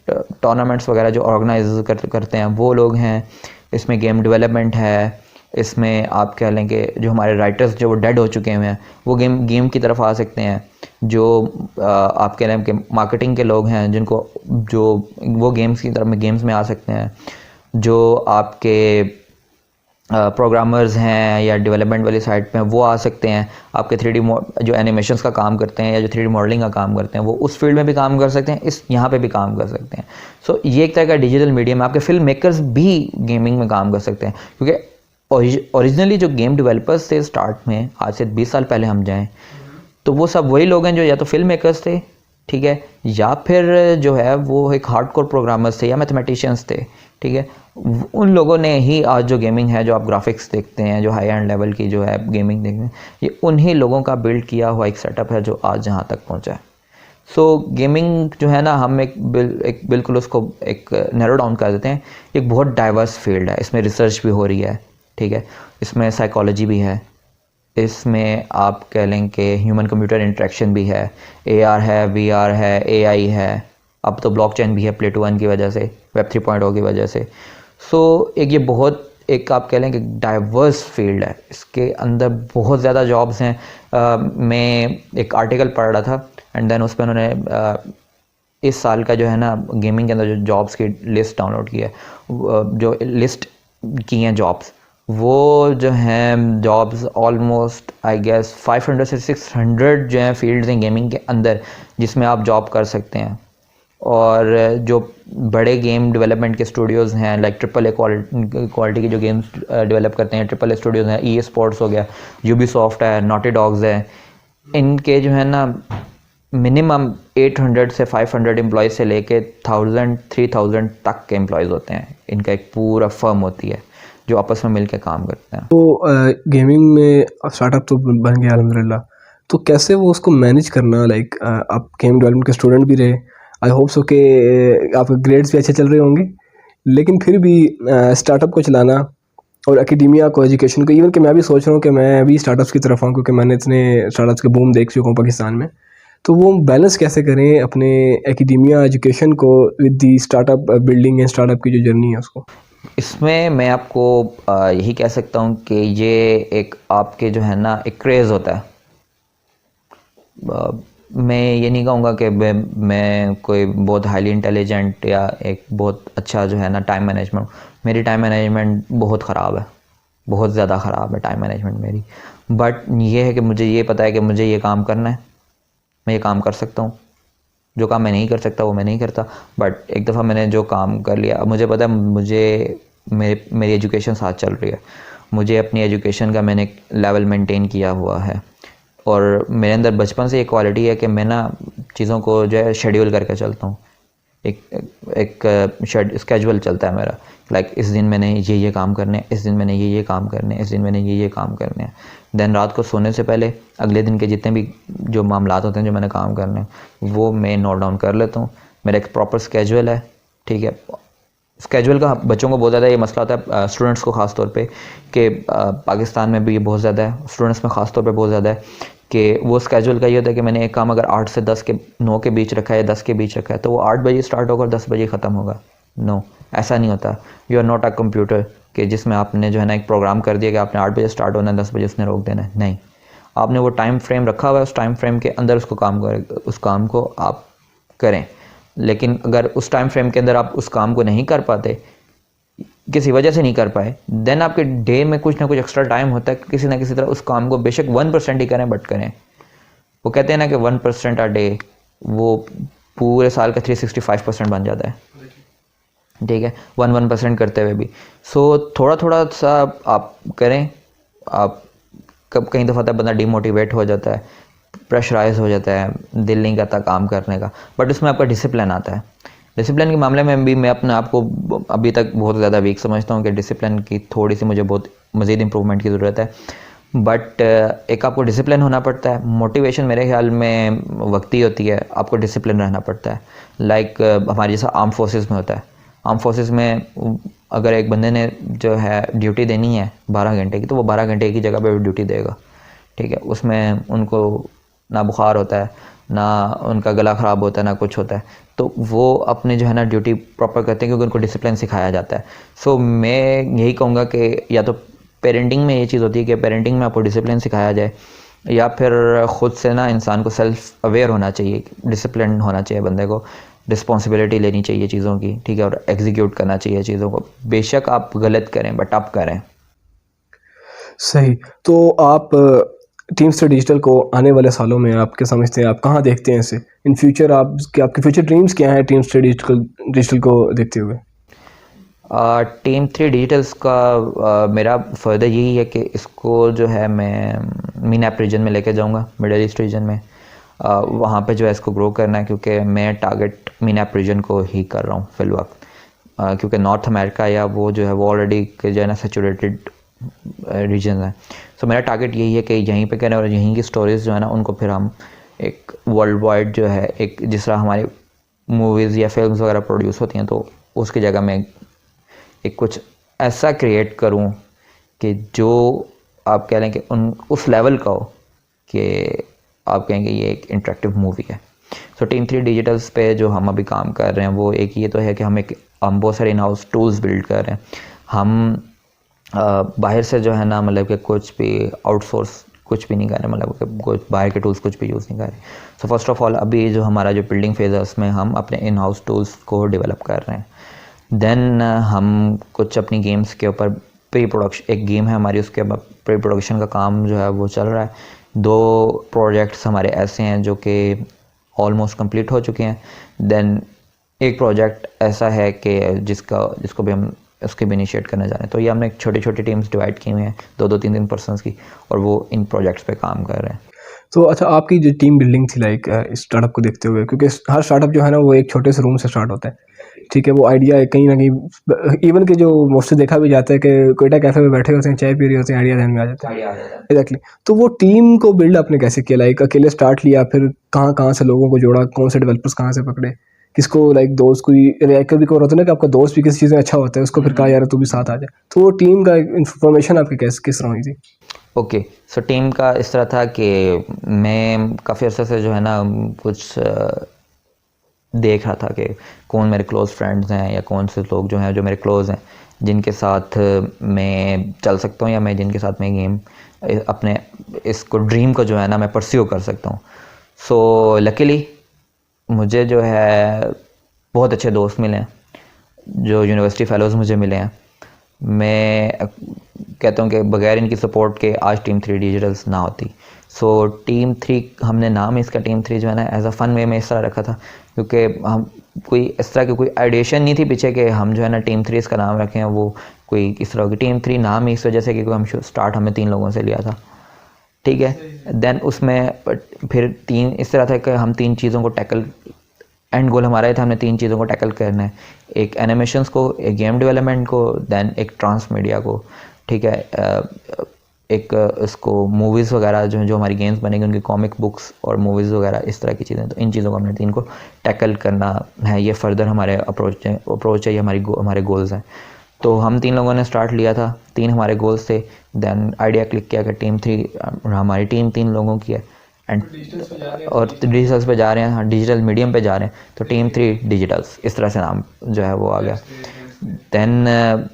टूर्नामेंट्स वगैरह जो ऑर्गेनाइज करते हैं वो लोग हैं। इसमें गेम डेवलपमेंट है। इसमें आप कह लें कि जो हमारे राइटर्स जो वो डेड हो चुके हैं वो गेम की तरफ आ सकते हैं। जो आप कह लें कि मार्केटिंग के लोग हैं जिनको जो वो गेम्स की तरफ में गेम्स में आ सकते हैं। जो आपके प्रोग्रामर्स हैं या डेवलपमेंट वाली साइड पे हैं वो आ सकते हैं। आपके 3D जो एनिमेशंस का काम करते हैं या जो 3D मॉडलिंग का काम करते हैं वो उस फील्ड में भी काम कर सकते हैं, यहाँ पे भी काम कर सकते हैं। सो ये एक तरह का डिजिटल मीडियम है। आपके फिल्म मेकर्स भी गेमिंग में काम कर सकते हैं, क्योंकि ओरिजिनली जो गेम डेवलपर्स थे स्टार्ट में, आज से 20 साल पहले हम जाएँ तो वो सब वही लोग हैं जो या तो फिल्म मेकर्स थे, ठीक है, या फिर जो है वो एक हार्डकोर प्रोग्रामर्स थे या मैथमेटिशियंस थे, ठीक है। उन लोगों ने ही आज जो गेमिंग है, जो आप ग्राफिक्स देखते हैं, जो हाई एंड लेवल की जो है गेमिंग देखते हैं, ये उन्हीं लोगों का बिल्ड किया हुआ एक सेटअप है जो आज यहाँ तक पहुँचा है। सो गेमिंग जो है ना, हम एक बिल्कुल उसको एक नैरो डाउन कर देते हैं। एक बहुत डाइवर्स फील्ड है, इसमें रिसर्च भी हो रही है, ठीक है, इसमें साइकोलॉजी भी है, इसमें आप कह लें कि ह्यूमन कंप्यूटर इंटरेक्शन भी है, AR है, VR है, AI है, अब तो ब्लॉकचेन भी है प्ले टू 1 की वजह से, वेब 3.0 की वजह से। सो एक ये बहुत एक आप कह लें कि डाइवर्स फील्ड है, इसके अंदर बहुत ज़्यादा जॉब्स हैं। मैं एक आर्टिकल पढ़ रहा था एंड देन उस पर उन्होंने इस साल का जो है ना गेमिंग के अंदर जो जॉब्स की लिस्ट डाउनलोड की है, जो लिस्ट की हैं जॉब्स, वो जो हैं जॉब्स ऑलमोस्ट आई गेस 500 से 600 जो हैं फील्ड्स हैं गेमिंग के अंदर जिसमें आप जॉब कर सकते हैं। और जो बड़े गेम डेवलपमेंट के स्टूडियोज़ हैं, लाइक AAA क्वालिटी के जो गेम्स डेवलप करते हैं, AAA स्टूडियोज़ हैं, EA स्पोर्ट्स हो गया, यूबीसॉफ्ट है, नॉटी डॉग्स है, इनके जो है ना मिनिमम 800 से 500 एम्प्लॉयज़ से लेके 1000 3000 तक के एम्प्लॉयज़ होते हैं। इनका एक पूरा फर्म होती है जो आपस में मिलकर काम करते हैं। तो गेमिंग में स्टार्टअप तो बन गया अल्हम्दुलिल्लाह, तो कैसे वो उसको मैनेज करना? लाइक आप गेम डेवलपमेंट के स्टूडेंट भी रहे, आई होप सो कि आपके ग्रेड्स भी अच्छे चल रहे होंगे, लेकिन फिर भी स्टार्टअप को चलाना और एकेडेमिया को, एजुकेशन को। इवन कि मैं भी सोच रहा हूँ कि मैं भी स्टार्टअप्स की तरफ आऊँ, क्योंकि मैंने इतने स्टार्टअप्स के बूम देख चुका हूँ पाकिस्तान में। तो वो बैलेंस कैसे करें अपने एकेडेमिया एजुकेशन को with the startup building and startup की जो जर्नी है उसको? इसमें मैं आपको यही कह सकता हूँ कि ये एक आपके जो है ना एक क्रेज़ होता है। मैं ये नहीं कहूँगा कि मैं कोई बहुत हाईली इंटेलिजेंट या एक बहुत अच्छा जो है ना टाइम मैनेजमेंट, मेरी टाइम मैनेजमेंट बहुत ख़राब है, बहुत ज़्यादा ख़राब है टाइम मैनेजमेंट मेरी। बट ये है कि मुझे ये पता है कि मुझे ये काम करना है, मैं ये काम कर सकता हूँ। जो काम मैं नहीं कर सकता वो मैं नहीं करता, बट एक दफ़ा मैंने जो काम कर लिया, अब मुझे पता है मुझे मेरी एजुकेशन साथ चल रही है, मुझे अपनी एजुकेशन का मैंने लेवल मेंटेन किया हुआ है, और मेरे अंदर बचपन से ये क्वालिटी है कि मैं ना चीज़ों को जो है शेड्यूल करके चलता हूँ। एक स्केजुअल चलता है मेरा, लाइक इस दिन मैंने ये काम करने हैं, इस दिन मैंने ये काम करने हैं, इस दिन मैंने ये काम करने हैं। देन रात को सोने से पहले अगले दिन के जितने भी जो मामलात होते हैं जो मैंने काम करने हैं वो मैं नोट डाउन कर लेता हूँ। मेरा एक प्रॉपर स्केजुअल है, ठीक है। स्केजुअल का बच्चों को बहुत ज़्यादा ये मसला होता है, स्टूडेंट्स को ख़ास तौर पे, कि पाकिस्तान में भी ये बहुत ज़्यादा है, स्टूडेंट्स में ख़ास तौर पे बहुत ज़्यादा है कि वो स्केजुअल का ये होता है कि मैंने एक काम अगर 8 से 10 के 9 के बीच रखा है या 10 के बीच रखा है तो वो 8 बजे स्टार्ट होगा और 10 बजे ख़त्म होगा। नो, ऐसा नहीं होता। You are not a computer कि जिसमें आपने जो है ना एक प्रोग्राम कर दिया कि आपने 8 बजे स्टार्ट होना है, 10 बजे उसने रोक देना है। नहीं, आपने वो टाइम फ्रेम रखा हुआ है, उस टाइम फ्रेम के अंदर उस काम को आप करें। लेकिन अगर उस टाइम फ्रेम के अंदर आप उस काम को नहीं कर पाते, किसी वजह से नहीं कर पाए, देन आपके डे में कुछ ना कुछ एक्स्ट्रा टाइम होता है, किसी ना किसी तरह उस काम को बेशक 1% ही करें बट करें। वो कहते हैं ना कि 1% अ डे वो पूरे साल का 365% बन जाता है, ठीक है, 1% करते हुए भी। सो थोड़ा थोड़ा सा आप करें। आप कब कहीं दफ़ा तक बंदा डिमोटिवेट हो जाता है, प्रेशराइज हो जाता है, दिल नहीं करता काम करने का, बट उसमें आपका डिसिप्लिन आता है। डिसिप्लिन के मामले में भी मैं अपने आप को अभी तक बहुत ज़्यादा वीक समझता हूँ कि डिसिप्लिन की थोड़ी सी मुझे बहुत मज़ीद इम्प्रूवमेंट की ज़रूरत है। बट एक आपको डिसिप्लिन होना पड़ता है। मोटिवेशन मेरे ख्याल में वक्ती होती है, आपको डिसिप्लिन रहना पड़ता है। लाइक हमारे जैसा आर्म फोर्सेस में होता है। आर्म फोर्सेस में अगर एक बंदे ने जो है ड्यूटी देनी है 12 घंटे की, तो वो 12 घंटे की जगह पे ड्यूटी देगा, ठीक है। उसमें उनको ना बुखार होता है, ना उनका गला ख़राब होता है, ना कुछ होता है, तो वो अपने जो है ना ड्यूटी प्रॉपर करते हैं क्योंकि उनको डिसिप्लिन सिखाया जाता है। सो मैं यही कहूँगा कि या तो पेरेंटिंग में ये चीज़ होती है कि पेरेंटिंग में आपको डिसिप्लिन सिखाया जाए, या फिर ख़ुद से ना इंसान को सेल्फ अवेयर होना चाहिए, डिसिप्लिन होना चाहिए बंदे को, रिस्पॉन्सिबिलिटी लेनी चाहिए चीज़ों की, ठीक है, और एग्जीक्यूट करना चाहिए चीज़ों को। बेशक आप गलत करें बट आप करें। सही। तो आप टीम स्टेट डिजिटल को आने वाले सालों में आप क्या समझते हैं, आप कहाँ देखते हैं इसे इन फ्यूचर? आपके फ्यूचर ड्रीम्स क्या हैं टीम स्टेट डिजिटल को देखते हुए? टीम 3 डिजिटल्स का मेरा फर्दर यही है कि इसको जो है मैं मीनैप रीजन में लेके जाऊंगा, मिडल ईस्ट रीजन में। वहाँ पे जो है इसको ग्रो करना है, क्योंकि मैं टारगेट मीनैप रीजन को ही कर रहा हूँ फिल वक्त, क्योंकि नॉर्थ अमेरिका या वो जो है वो ऑलरेडी जो है ना सेचुरेटेड रीजन है। सो मेरा टारगेट यही है कि यहीं पे करें और यहीं की स्टोरीज़ जो है ना उनको फिर हम एक वर्ल्ड वाइड जो है एक जिस तरह हमारी मूवीज़ या फिल्म्स वगैरह प्रोड्यूस होती हैं, तो उसकी जगह मैं एक कुछ ऐसा क्रिएट करूं कि जो आप कह लें कि उस लेवल का हो कि आप कहेंगे ये एक इंटरेक्टिव मूवी है। सो टीम 3 डिजिटल्स पे जो हम अभी काम कर रहे हैं वो एक ये तो है कि हम बहुत सारे इन हाउस टूल्स बिल्ड कर रहे हैं। हम बाहर से जो है ना मतलब कि कुछ भी आउटसोर्स कुछ भी नहीं कर रहे, मतलब कि कुछ बाहर के टूल्स कुछ भी यूज़ नहीं कर रहे। सो फर्स्ट ऑफ ऑल अभी जो हमारा जो बिल्डिंग फेज है उसमें हम अपने इन हाउस टूल्स को डेवलप कर रहे हैं। देन हम कुछ अपनी गेम्स के ऊपर प्री प्रोडक्शन, एक गेम है हमारी, उसके प्री प्रोडक्शन का काम जो है वो चल रहा है। 2 प्रोजेक्ट्स हमारे ऐसे हैं जो कि ऑलमोस्ट कंप्लीट हो चुके हैं। देन एक प्रोजेक्ट ऐसा है कि जिसको भी हम उसके भी इनिशिएट करने जा रहे हैं। तो ये हमने एक छोटी छोटी टीम्स डिवाइड की हुई हैं, 2-2 3-3 पर्सनस की, और वो इन प्रोजेक्ट्स पे काम कर रहे हैं। तो अच्छा, आपकी जो टीम बिल्डिंग थी लाइक स्टार्टअप को देखते हुए, क्योंकि हर स्टार्टअप जो है ना वो एक छोटे से रूम से स्टार्ट होता है, ठीक है। वो आइडिया कहीं ना कहीं इवन कि जो मोस्टली देखा भी जाता है कि कोयटा कैफ़े में बैठे होते हैं, चाय पी रहे होते हैं, आइडिया ध्यान में आ जाता है। एग्जैक्टली। तो वो टीम को बिल्ड आपने कैसे किया? लाइक अकेले स्टार्ट लिया, फिर कहाँ कहाँ से लोगों को जोड़ा, कौन से डेवलपर्स कहाँ से पकड़े, किसको लाइक दोस्त कोई कभी कभार होता है ना कि आपका दोस्त भी किसी चीज़ में अच्छा होता है, उसको फिर कहा यार तू भी साथ आ जाए, तो वो टीम का इन्फॉर्मेशन आपकी किस तरह हुई थी? ओके, सो टीम का इस तरह था कि मैं काफ़ी अर्से से जो है ना कुछ देख रहा था कि कौन मेरे क्लोज़ फ्रेंड्स हैं या कौन से लोग जो हैं जो मेरे क्लोज़ हैं, जिनके साथ मैं चल सकता हूँ या मैं जिनके साथ मैं गेम अपने इसको ड्रीम को जो है ना मैं परस्यू कर सकता हूँ। सो लकीली मुझे जो है बहुत अच्छे दोस्त मिले हैं, जो यूनिवर्सिटी फेलोज़ मुझे मिले हैं। मैं कहता हूँ कि बगैर इनकी सपोर्ट के आज टीम 3 डिजिटल्स ना होती। सो टीम 3 हमने नाम इसका टीम 3 जो है ना एज अ फ़न वे में इस तरह रखा था, क्योंकि हम कोई इस तरह की कोई आइडिएशन नहीं थी पीछे कि हम जो है ना टीम 3 इसका नाम रखें, वो कोई इस तरह की टीम 3 नाम ही इस वजह से कि हम स्टार्ट हमें 3 लोगों से लिया था, ठीक है। देन उसमें फिर 3 इस तरह था कि हम 3 चीज़ों को टैकल, एंड गोल हमारा ये था हमने 3 चीज़ों को टैकल करना है, एक एनिमेशंस को, एक गेम डेवलपमेंट को, देन एक ट्रांस मीडिया को, ठीक है। एक इसको मूवीज़ वगैरह जो जो हमारी गेम्स बनेंगी उनकी कॉमिक बुक्स और मूवीज़ वगैरह इस तरह की चीज़ें, तो इन चीज़ों को हमने 3 को टैकल करना है, ये फर्दर हमारे अप्रोच है, ये हमारे गोल्स हैं। तो हम 3 लोगों ने स्टार्ट लिया था, 3 हमारे गोल्स थे। देन आइडिया क्लिक किया कि टीम 3 हमारी टीम 3 लोगों की है, एंड और डिजिटल्स पे जा रहे हैं, हाँ डिजिटल मीडियम पे जा रहे हैं, तो टीम 3 डिजिटल्स इस तरह से नाम जो है वो आ गया। देन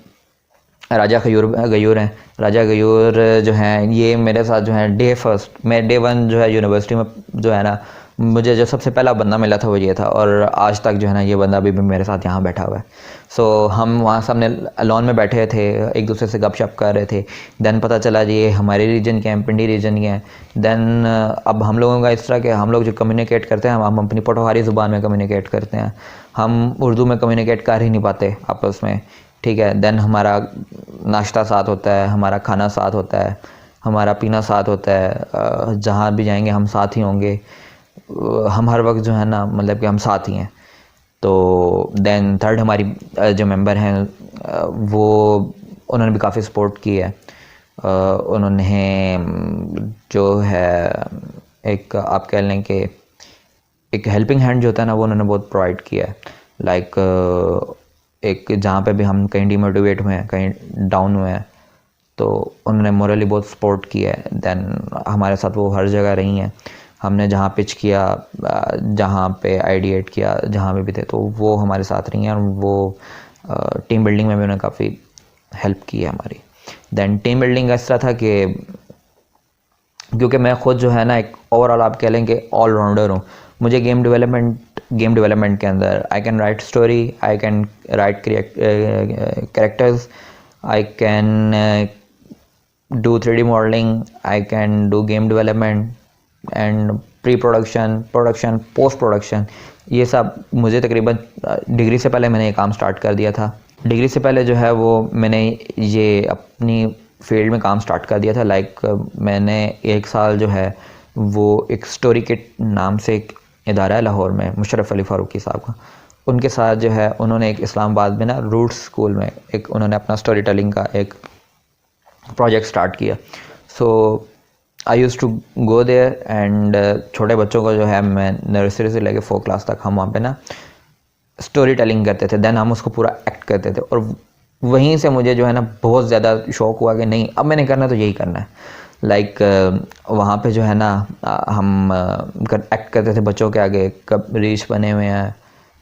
राजा गयूर हैं, राजा गयूर जो हैं ये मेरे साथ जो है डे 1 जो है यूनिवर्सिटी में जो है ना मुझे जो सबसे पहला बंदा मिला था वो ये था, और आज तक जो है ना ये बंदा अभी भी मेरे साथ यहाँ बैठा हुआ है। सो हम वहाँ सामने लॉन में बैठे थे, एक दूसरे से गपशप कर रहे थे। देन पता चला जी ये हमारे रीजन के हैं, पिंडी रीजन के हैं। देन अब हम लोगों का इस तरह के हम लोग जो कम्युनिकेट करते हैं हम अपनी पोठोहारी ज़ुबान में कम्युनिकेट करते हैं, हम उर्दू में कम्युनिकेट कर ही नहीं पाते आपस में, ठीक है। देन हमारा नाश्ता साथ होता है, हमारा खाना साथ होता है, हमारा पीना साथ होता है, जहाँ भी जाएंगे हम साथ ही होंगे, हम हर वक्त जो है ना मतलब कि हम साथ ही हैं। तो देन थर्ड हमारी जो मेंबर हैं वो उन्होंने भी काफ़ी सपोर्ट की है, उन्होंने जो है एक आप कह लें कि एक हेल्पिंग हैंड जो होता है ना वो उन्होंने बहुत प्रोवाइड किया है। लाइक एक जहाँ पे भी हम कहीं डिमोटिवेट हुए हैं, कहीं डाउन हुए हैं, तो उन्होंने मोरली बहुत सपोर्ट किया है। देन हमारे साथ वो हर जगह रही हैं, हमने जहाँ पिच किया, जहाँ पे आइडिएट किया, जहाँ पे भी थे तो वो हमारे साथ रही हैं, और वो टीम बिल्डिंग में भी उन्होंने काफ़ी हेल्प की है हमारी। देन टीम बिल्डिंग इस तरह था कि क्योंकि मैं ख़ुद जो है ना एक ओवरऑल आप कह लें कि ऑलराउंडर हूँ, मुझे गेम डेवलपमेंट के अंदर I can write story, I can write characters, I can do 3D modelling, I can do game development and pre production, production, post production, ये सब मुझे तकरीबन डिग्री से पहले मैंने ये काम स्टार्ट कर दिया था। डिग्री से पहले जो है वो मैंने ये अपनी फील्ड में काम स्टार्ट कर दिया था। लाइक मैंने 1 साल जो है वो एक स्टोरी किट नाम से एक इदारा है लाहौर में, मुशर्रफ अली फ़ारूकी साहब का, उनके साथ जो है उन्होंने एक इस्लामाबाद में ना रूट्स स्कूल में एक उन्होंने अपना स्टोरी टेलिंग का एक प्रोजेक्ट स्टार्ट किया। So I use to go there and छोटे बच्चों को जो है मैं नर्सरी से लेकर 4 क्लास तक हम वहाँ पे ना स्टोरी टेलिंग करते थे, देन हम उसको पूरा एक्ट करते थे, और वहीं से मुझे जो है ना बहुत ज़्यादा शौक़ हुआ कि नहीं अब मैंने करना तो यही करना है। लाइक वहाँ पे जो है ना हम एक्ट करते थे बच्चों के आगे, कब रीछ बने हुए हैं,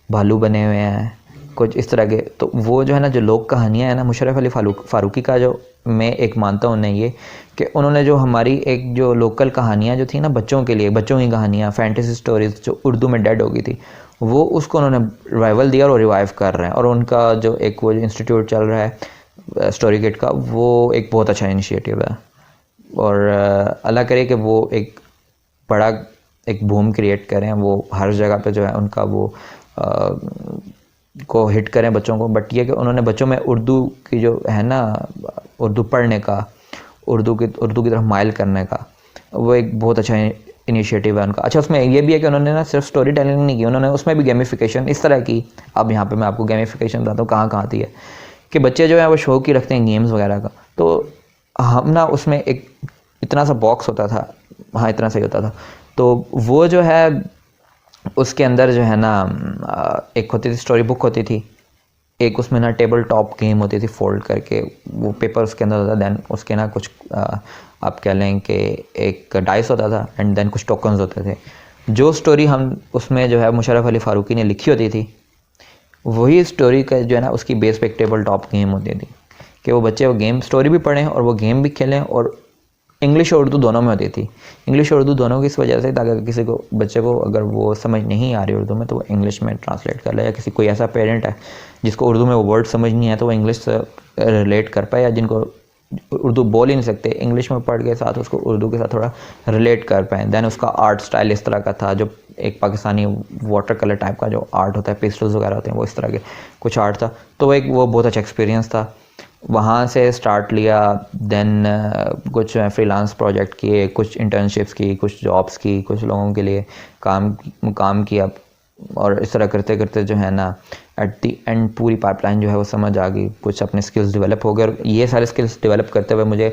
भालू बने हुए हैं, कुछ इस तरह के। तो वो जो है ना जो लोक कहानियाँ हैं ना मुशर्रफ अली फ़ारूकी का जो मैं एक मानता हूँ उन्हें ये कि उन्होंने जो हमारी एक जो लोकल कहानियाँ जो थी ना बच्चों के लिए, बच्चों की कहानियाँ, फैंटेसी स्टोरीज़ जो उर्दू में डेड हो गई थी, वो उसको उन्होंने रिवाइवल दिया और रिवाइव कर रहे हैं। और उनका जो एक वो इंस्टीट्यूट चल रहा है स्टोरी किट का, वो एक बहुत अच्छा इनिशिएटिव है, और अल्लाह करे कि वो एक बड़ा एक बूम क्रिएट करें, वो हर जगह पे जो है उनका वो को हिट करें बच्चों को। बट ये कि उन्होंने बच्चों में उर्दू की जो है ना उर्दू पढ़ने का, उर्दू की तरफ माइल करने का, वो एक बहुत अच्छा इनिशिएटिव है उनका। अच्छा उसमें ये भी है कि उन्होंने ना सिर्फ स्टोरी टेलिंग नहीं की, उन्होंने उसमें भी गेमिफिकेशन इस तरह की। अब यहाँ पे मैं आपको गेमिफिकेशन बताता हूँ कहाँ कहाँ आती है कि बच्चे जो है वो शौक ही रखते हैं गेम्स वगैरह का। तो हम ना उसमें एक इतना सा बॉक्स होता था, हाँ इतना सही होता था, तो वो जो है उसके अंदर जो है ना एक होती थी स्टोरी बुक होती थी, एक उसमें ना टेबल टॉप गेम होती थी, फोल्ड करके वो पेपर उसके अंदर होता था, दैन उसके ना कुछ आप कह लें कि एक डाइस होता था एंड देन कुछ टोकन्स होते थे। जो स्टोरी हम उसमें जो है मुशर्रफ अली फ़ारूकी ने लिखी होती थी, वही स्टोरी का जो है ना उसकी बेस पे एक टेबल टॉप गेम होती थी कि वो बच्चे वो गेम स्टोरी भी पढ़ें और वो गेम भी खेलें, और इंग्लिश और उर्दू दोनों में होती थी। इंग्लिश और उर्दू दोनों की इस वजह से ताकि किसी को बच्चे को अगर वो समझ नहीं आ रही उर्दू में तो वो इंग्लिश में ट्रांसलेट कर ले, या किसी कोई ऐसा पेरेंट है जिसको उर्दू में वो वर्ड समझ नहीं है तो वो इंग्लिश से रिलेट कर पाए, या जिनको उर्दू बोल ही नहीं सकते इंग्लिश में पढ़ के साथ उसको उर्दू के साथ थोड़ा रिलेट कर पाएँ। दैन उसका आर्ट स्टाइल इस तरह का था, जो एक पाकिस्तानी वाटर कलर टाइप का जो आर्ट होता है, पेस्टल्स वगैरह होते हैं, वो इस तरह के कुछ आर्ट था। तो एक वो बहुत अच्छा एक्सपीरियंस था, वहाँ से स्टार्ट लिया। देन कुछ फ्रीलांस प्रोजेक्ट किए, कुछ इंटर्नशिप्स की, कुछ जॉब्स की, कुछ लोगों के लिए काम किया, और इस तरह करते करते जो है ना एट दी एंड पूरी पाइपलाइन जो है वो समझ आ गई, कुछ अपने स्किल्स डेवलप हो गए। और ये सारे स्किल्स डेवलप करते हुए मुझे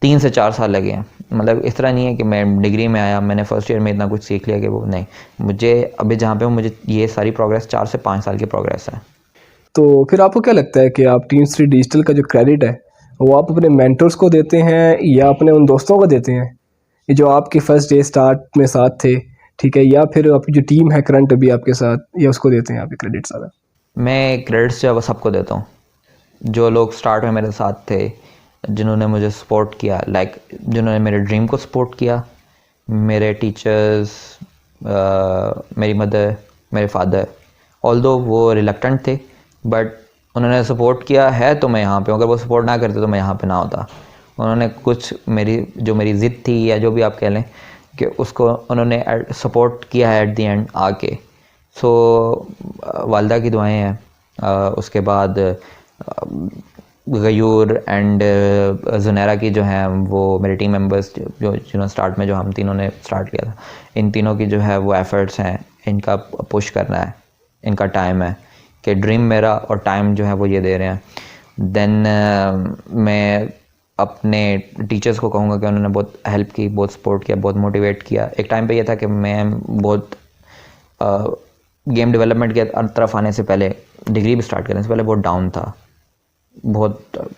3 से 4 साल लगे हैं। मतलब इस तरह नहीं है कि मैं डिग्री में आया, मैंने फर्स्ट ईयर में इतना कुछ सीख लिया कि वो नहीं, मुझे अभी जहाँ पे हूँ मुझे ये सारी प्रोग्रेस 4 से 5 साल की प्रोग्रेस है। तो फिर आपको क्या लगता है कि आप टीम स्ट्रीट डिजिटल का जो क्रेडिट है वो आप अपने मेंटर्स को देते हैं या अपने उन दोस्तों को देते हैं, ये जो आपके फर्स्ट डे स्टार्ट में साथ थे, ठीक है, या फिर आपकी जो टीम है करंट अभी आपके साथ, या उसको देते हैं आप ये क्रेडिट सारा? मैं क्रेडिट्स जो है वो सबको देता हूँ, जो लोग स्टार्ट में मेरे साथ थे, जिन्होंने मुझे सपोर्ट किया, लाइक जिन्होंने मेरे ड्रीम को सपोर्ट किया, मेरे टीचर्स, मेरी मदर, मेरे फादर। ऑल्दो वो रिलक्टेंट थे बट उन्होंने सपोर्ट किया है तो मैं यहाँ पे हूँ। अगर वो सपोर्ट ना करते तो मैं यहाँ पे ना होता। उन्होंने कुछ मेरी ज़िद थी या जो भी आप कह लें कि उसको उन्होंने सपोर्ट किया है एट दी एंड आके। सो वालदा की दुआएं हैं, उसके बाद गयूर एंड जुनैरा की जो हैं वो मेरे टीम मेंबर्स जो जिन्होंने स्टार्ट में जो हम तीनों ने स्टार्ट किया था, इन तीनों की जो है वो एफ़र्ट्स हैं, इनका पुश करना है, इनका टाइम है कि ड्रीम मेरा और टाइम जो है वो ये दे रहे हैं। देन मैं अपने टीचर्स को कहूँगा कि उन्होंने बहुत हेल्प की, बहुत सपोर्ट किया, बहुत मोटिवेट किया। एक टाइम पे ये था कि मैं बहुत गेम डेवलपमेंट के तरफ आने से पहले, डिग्री भी स्टार्ट करने से पहले बहुत डाउन था, बहुत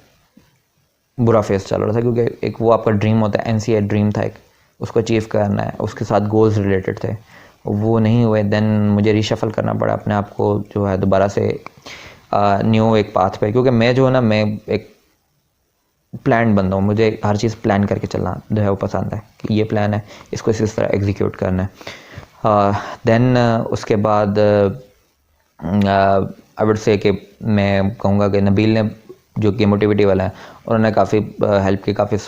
बुरा फेस चल रहा था, क्योंकि एक वो आपका ड्रीम होता है, एनसीए ड्रीम था एक, उसको अचीव करना है, उसके साथ गोल्स रिलेटेड थे, वो नहीं हुए। देन मुझे रीशफल करना पड़ा अपने आप को जो है दोबारा से न्यू एक पाथ पे, क्योंकि मैं जो है ना मैं एक प्लान बंदा हूँ, मुझे हर चीज़ प्लान करके चलना जो है वो पसंद है कि ये प्लान है, इसको इस तरह एग्जीक्यूट करना है। देन उसके बाद आई वुड से कि मैं कहूँगा कि नबील ने जो कि मोटिविटी वाला है, उन्होंने काफ़ी हेल्प की, काफ़ी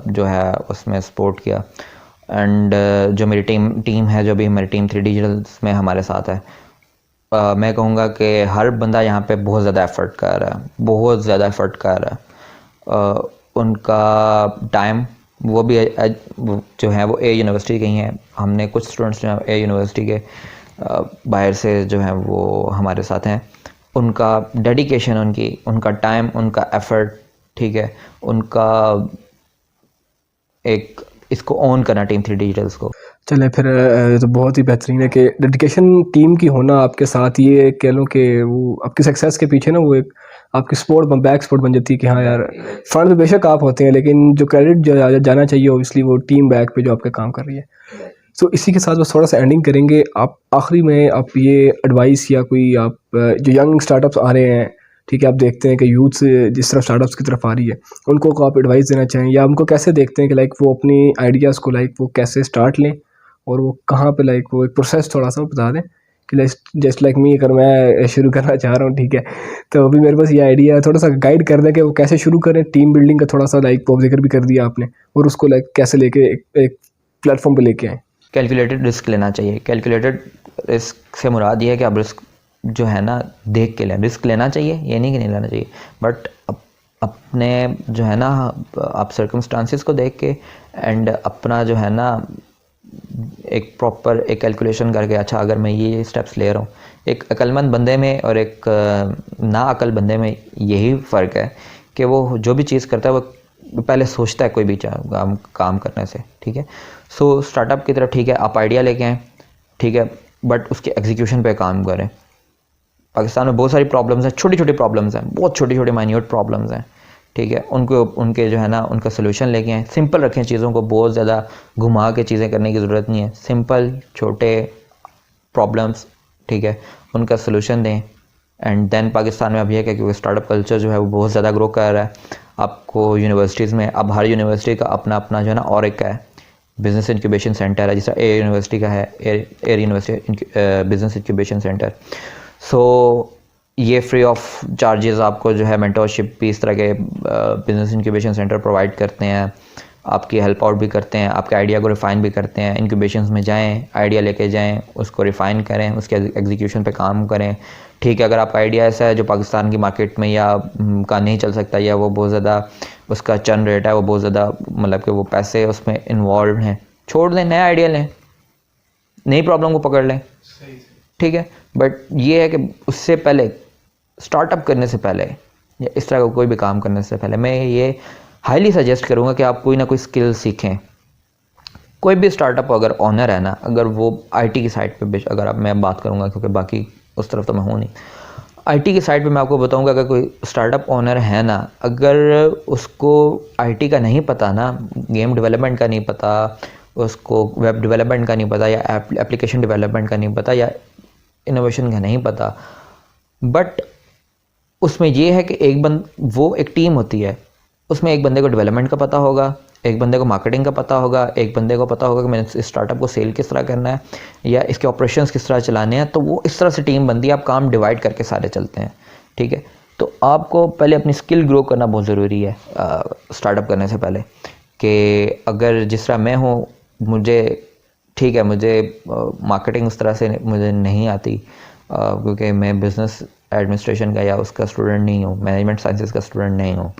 जो है उसमें सपोर्ट किया। एंड जो मेरी टीम है, जो भी हमारी टीम 3 डिजिटल्स में हमारे साथ है, मैं कहूँगा कि हर बंदा यहाँ पे बहुत ज़्यादा एफ़र्ट कर रहा है, बहुत ज़्यादा एफ़र्ट कर रहा है। उनका टाइम वो भी जो है वो ए यूनिवर्सिटी के ही हैं। हमने कुछ स्टूडेंट्स जो हैं ए यूनिवर्सिटी के बाहर से जो हैं वो हमारे साथ हैं। उनका डेडिकेशन, उनका टाइम, उनका एफ़र्ट, ठीक है, उनका एक इसको ऑन करना टीम 3 डिजिटल्स को। चले फिर तो बहुत ही बेहतरीन है कि डेडिकेशन टीम की होना आपके साथ, ये कह लो कि वो आपकी सक्सेस के पीछे ना वो एक आपकी सपोर्ट बैक सपोर्ट बन जाती है कि हाँ यार, फ्रंट पे बेशक आप होते हैं लेकिन जो क्रेडिट जो जाना चाहिए ओबियसली वो टीम बैक पे जो आपके काम कर रही है। सो इसी के साथ बस थोड़ा सा एंडिंग करेंगे। आप आखिरी में आप ये एडवाइस या कोई आप जो यंग स्टार्टअप्स आ रहे हैं, ठीक है, आप देखते हैं कि यूथ जिस तरफ स्टार्टअप्स की तरफ आ रही है, उनको को आप एडवाइस देना चाहें, या उनको कैसे देखते हैं कि लाइक वो अपनी आइडियाज़ को लाइक वो कैसे स्टार्ट लें, और वो कहाँ पे लाइक वो एक प्रोसेस थोड़ा सा बता दें कि जस्ट लाइक मी, अगर मैं शुरू करना चाह रहा हूँ, ठीक है, तो अभी मेरे पास ये आइडिया है, थोड़ा सा गाइड कर दें कि वो कैसे शुरू करें। टीम बिल्डिंग का थोड़ा सा लाइक वो जिक्र भी कर दिया आपने, और उसको लाइक कैसे लेके एक प्लेटफॉर्म पे लेके आएँ। कैलकुलेटेड रिस्क लेना चाहिए। कैलकुलेटेड रिस्क से मुराद ये है कि आप रिस्क जो है ना देख के लें। रिस्क लेना चाहिए, ये नहीं कि नहीं लेना चाहिए, बट अपने जो है ना आप सर्कमस्टांसिस को देख के एंड अपना जो है ना एक प्रॉपर एक कैलकुलेशन करके, अच्छा अगर मैं ये स्टेप्स ले रहा हूँ। एक अक्लमंद बंदे में और एक ना अकल बंदे में यही फ़र्क है कि वो जो भी चीज़ करता है वो पहले सोचता है कोई भी काम करने से, ठीक है। सो स्टार्टअप की तरफ, ठीक है, आप आइडिया लेके आएँ, ठीक है, बट उसके एग्जीक्यूशन पे काम करें। पाकिस्तान में बहुत सारी प्रॉब्लम्स हैं, छोटी छोटी प्रॉब्लम्स हैं, बहुत छोटी छोटी माइन्यूट प्रॉब्लम्स हैं, ठीक है। उनको उनके जो है ना उनका सोल्यूशन लेके आएँ, सिंपल रखें चीज़ों को, बहुत ज़्यादा घुमा के चीज़ें करने की ज़रूरत नहीं है। सिंपल छोटे प्रॉब्लम्स, ठीक है, उनका सोल्यूशन दें। एंड देन पाकिस्तान में अब यह है क्योंकि स्टार्टअप कल्चर जो है वो बहुत ज़्यादा ग्रो कर रहा है। आपको यूनिवर्सिटीज़ में अब हर यूनिवर्सिटी का अपना अपना जो है ना और एक है बिज़नेस इंक्यूबेशन सेंटर है, जैसा एयर यूनिवर्सिटी का है, air university business incubation centre. So ये फ्री ऑफ चार्जेस आपको जो है मेंटरशिप भी इस तरह के बिज़नेस इंक्यूबेशन सेंटर प्रोवाइड करते हैं, आपकी हेल्प आउट भी करते हैं, आपके आइडिया को रिफ़ाइन भी करते हैं। इंक्यूबेशंस में जाएं, आइडिया लेके जाएं, उसको रिफ़ाइन करें, उसके एग्जीक्यूशन पे काम करें, ठीक है। अगर आपका आइडिया ऐसा है जो पाकिस्तान की मार्केट में या का नहीं चल सकता, या वो बहुत ज़्यादा उसका चर्न रेट है, वो बहुत ज़्यादा मतलब कि वो पैसे उसमें इन्वॉल्व हैं, छोड़ दें, नया आइडिया लें, नई प्रॉब्लम को पकड़ लें, ठीक है। बट ये है कि उससे पहले स्टार्टअप करने से पहले या इस तरह का कोई भी काम करने से पहले मैं ये हाईली सजेस्ट करूँगा कि आप कोई ना कोई स्किल सीखें। कोई भी स्टार्टअप अगर ऑनर है ना, अगर वो आईटी की साइड पे अगर मैं बात करूँगा क्योंकि बाकी उस तरफ तो मैं हूँ नहीं, आईटी की साइड पे मैं आपको बताऊँगा अगर कोई स्टार्टअप ऑनर है ना, अगर उसको आईटी का नहीं पता ना, गेम डेवलपमेंट का नहीं पता, उसको वेब डेवलपमेंट का नहीं पता, या एप्लीकेशन डेवलपमेंट का नहीं पता, या इनोवेशन का नहीं पता, बट उसमें ये है कि वो एक टीम होती है, उसमें एक बंदे को डेवलपमेंट का पता होगा, एक बंदे को मार्केटिंग का पता होगा, एक बंदे को पता होगा कि मैंने इस स्टार्टअप को सेल किस तरह करना है या इसके ऑपरेशंस किस तरह चलाने हैं। तो वो इस तरह से टीम बनती है, आप काम डिवाइड करके सारे चलते हैं, ठीक है। तो आपको पहले अपनी स्किल ग्रो करना बहुत ज़रूरी है स्टार्टअप करने से पहले, कि अगर जिस तरह मैं हूँ, मुझे ठीक है, मुझे मार्केटिंग उस तरह से मुझे नहीं आती क्योंकि मैं बिज़नेस एडमिनिस्ट्रेशन का या उसका स्टूडेंट नहीं हूँ, मैनेजमेंट साइंसेस का स्टूडेंट नहीं हूँ,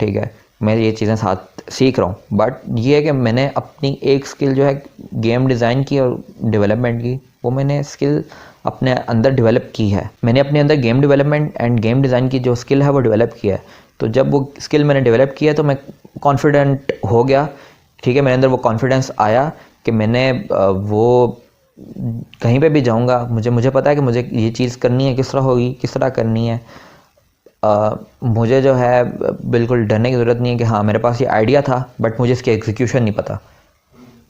ठीक है। मैं ये चीज़ें साथ सीख रहा हूँ, बट ये है कि मैंने अपनी एक स्किल जो है गेम डिज़ाइन की और डेवलपमेंट की, वो मैंने स्किल अपने अंदर डेवलप की है। मैंने अपने अंदर game development end game design की जो स्किल है वो डेवलप किया है। तो जब वो स्किल मैंने डेवलप किया तो मैं कॉन्फिडेंट हो गया, ठीक है। मेरे अंदर वो कॉन्फिडेंस आया कि मैंने वो कहीं पे भी जाऊंगा, मुझे पता है कि मुझे ये चीज़ करनी है, किस तरह होगी, किस तरह करनी है। मुझे जो है बिल्कुल डरने की ज़रूरत नहीं है कि हाँ मेरे पास ये आइडिया था बट मुझे इसकी एग्जीक्यूशन नहीं पता।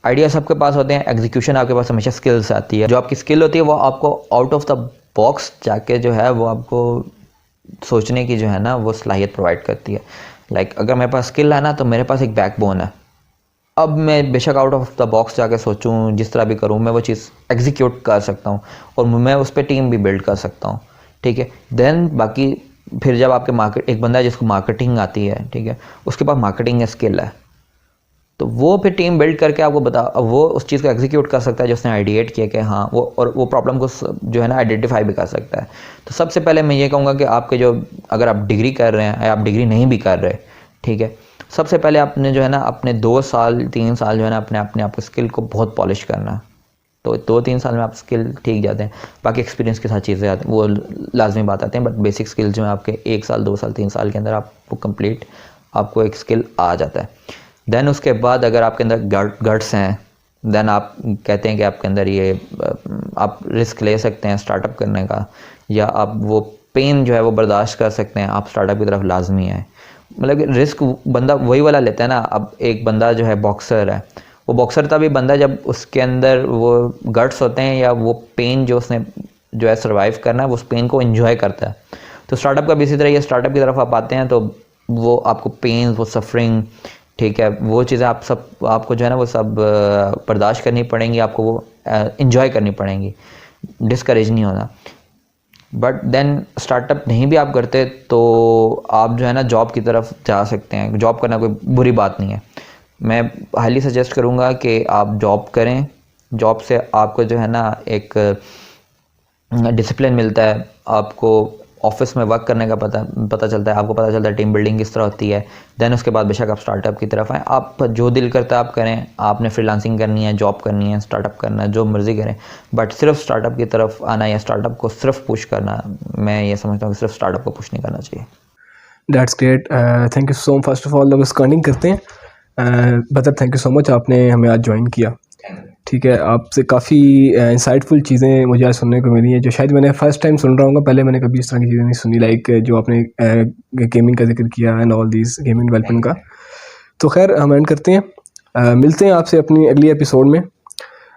आइडिया सबके पास होते हैं, एग्जीक्यूशन आपके पास हमेशा स्किल से आती है। जो आपकी स्किल होती है वो आपको आउट ऑफ द बॉक्स जाके जो है वो आपको सोचने की जो है ना वो सलाहियत प्रोवाइड करती है। लाइक अगर मेरे पास स्किल है ना तो मेरे पास एक बैकबोन है। अब मैं बेशक आउट ऑफ द बॉक्स जाके सोचूं, जिस तरह भी करूं, मैं वो चीज़ एग्जीक्यूट कर सकता हूं और मैं उस पर टीम भी बिल्ड कर सकता हूं, ठीक है। देन बाकी फिर जब आपके एक बंदा है जिसको मार्केटिंग आती है, ठीक है, उसके पास मार्केटिंग स्किल है, तो वो फिर टीम बिल्ड करके आपको वो उस चीज़ को एग्जीक्यूट कर सकता है जो उसने आइडिएट किया कि हाँ वो प्रॉब्लम को जो है ना आइडेंटिफाई भी कर सकता है। तो सबसे पहले मैं ये कहूँगा कि आपके जो अगर आप डिग्री कर रहे हैं या आप डिग्री नहीं भी कर रहे, ठीक है, सबसे पहले आपने जो है ना अपने 2 साल 3 साल जो है ना अपने आप के स्किल को बहुत पॉलिश करना है। तो 2-3 साल में आप स्किल ठीक जाते हैं, बाकी एक्सपीरियंस के साथ चीज़ें आती हैं, वो लाजमी बात आते हैं, बट बेसिक स्किल्स जो है आपके 1 साल 2 साल 3 साल के अंदर आपको कंप्लीट आपको एक स्किल आ जाता है। देन उसके बाद अगर आपके अंदर गट्स हैं, देन आप कहते हैं कि आपके अंदर ये आप रिस्क ले सकते हैं स्टार्टअप करने का, या आप वो पेन जो है वो बर्दाश्त कर सकते हैं, आप स्टार्टअप की तरफ लाजमी है। मतलब रिस्क बंदा वही वाला लेता है ना। अब एक बंदा जो है बॉक्सर है, वो बॉक्सर तभी बंदा जब उसके अंदर वो गट्स होते हैं या वो पेन जो उसने जो है सर्वाइव करना है, वो उस पेन को एंजॉय करता है। तो स्टार्टअप का भी इसी तरह, ये स्टार्टअप की तरफ आप आते हैं तो वो आपको पेन, वो सफरिंग, ठीक है, वो चीज़ें आपको जो है ना वो सब बर्दाश्त करनी पड़ेंगी, आपको वो एंजॉय करनी पड़ेंगी, डिस्करेज नहीं होना। बट देन स्टार्टअप नहीं भी आप करते तो आप जो है ना जॉब की तरफ जा सकते हैं। जॉब करना कोई बुरी बात नहीं है, मैं हाईली सजेस्ट करूँगा कि आप जॉब करें। जॉब से आपको जो है ना एक डिसिप्लिन मिलता है, आपको ऑफिस में वर्क करने का पता चलता है, आपको पता चलता है टीम बिल्डिंग किस तरह होती है। देन उसके बाद बेशक आप स्टार्टअप की तरफ आएँ, आप जो दिल करता है आप करें। आपने फ्रीलांसिंग करनी है, जॉब करनी है, स्टार्टअप करना है, जो मर्ज़ी करें, बट सिर्फ स्टार्टअप की तरफ आना या स्टार्टअप को सिर्फ पुश करना, मैं ये समझता हूँ कि सिर्फ स्टार्टअप को पुश नहीं करना चाहिए। That's great, thank you so first of all अब स्कैनिंग करते हैं। बदर थैंक यू सो मच, आपने हमें आज ज्वाइन किया। ठीक है, आपसे काफ़ी इंसाइटफुल चीज़ें मुझे आज सुनने को मिली हैं जो शायद मैंने फ़र्स्ट टाइम सुन रहा हूँ। पहले मैंने कभी इस तरह की चीज़ें नहीं सुनी, लाइक जो आपने गेमिंग का जिक्र किया and all these gaming development का। तो खैर हम एंड करते हैं, मिलते हैं आपसे अपनी अगली एपिसोड में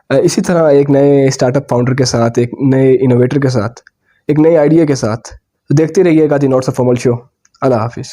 इसी तरह एक नए स्टार्टअप फाउंडर के साथ, एक नए इनोवेटर के साथ, एक नए आइडिया के साथ। तो देखते रहिएगा the knots of formal show. अल्लाह हाफिज़।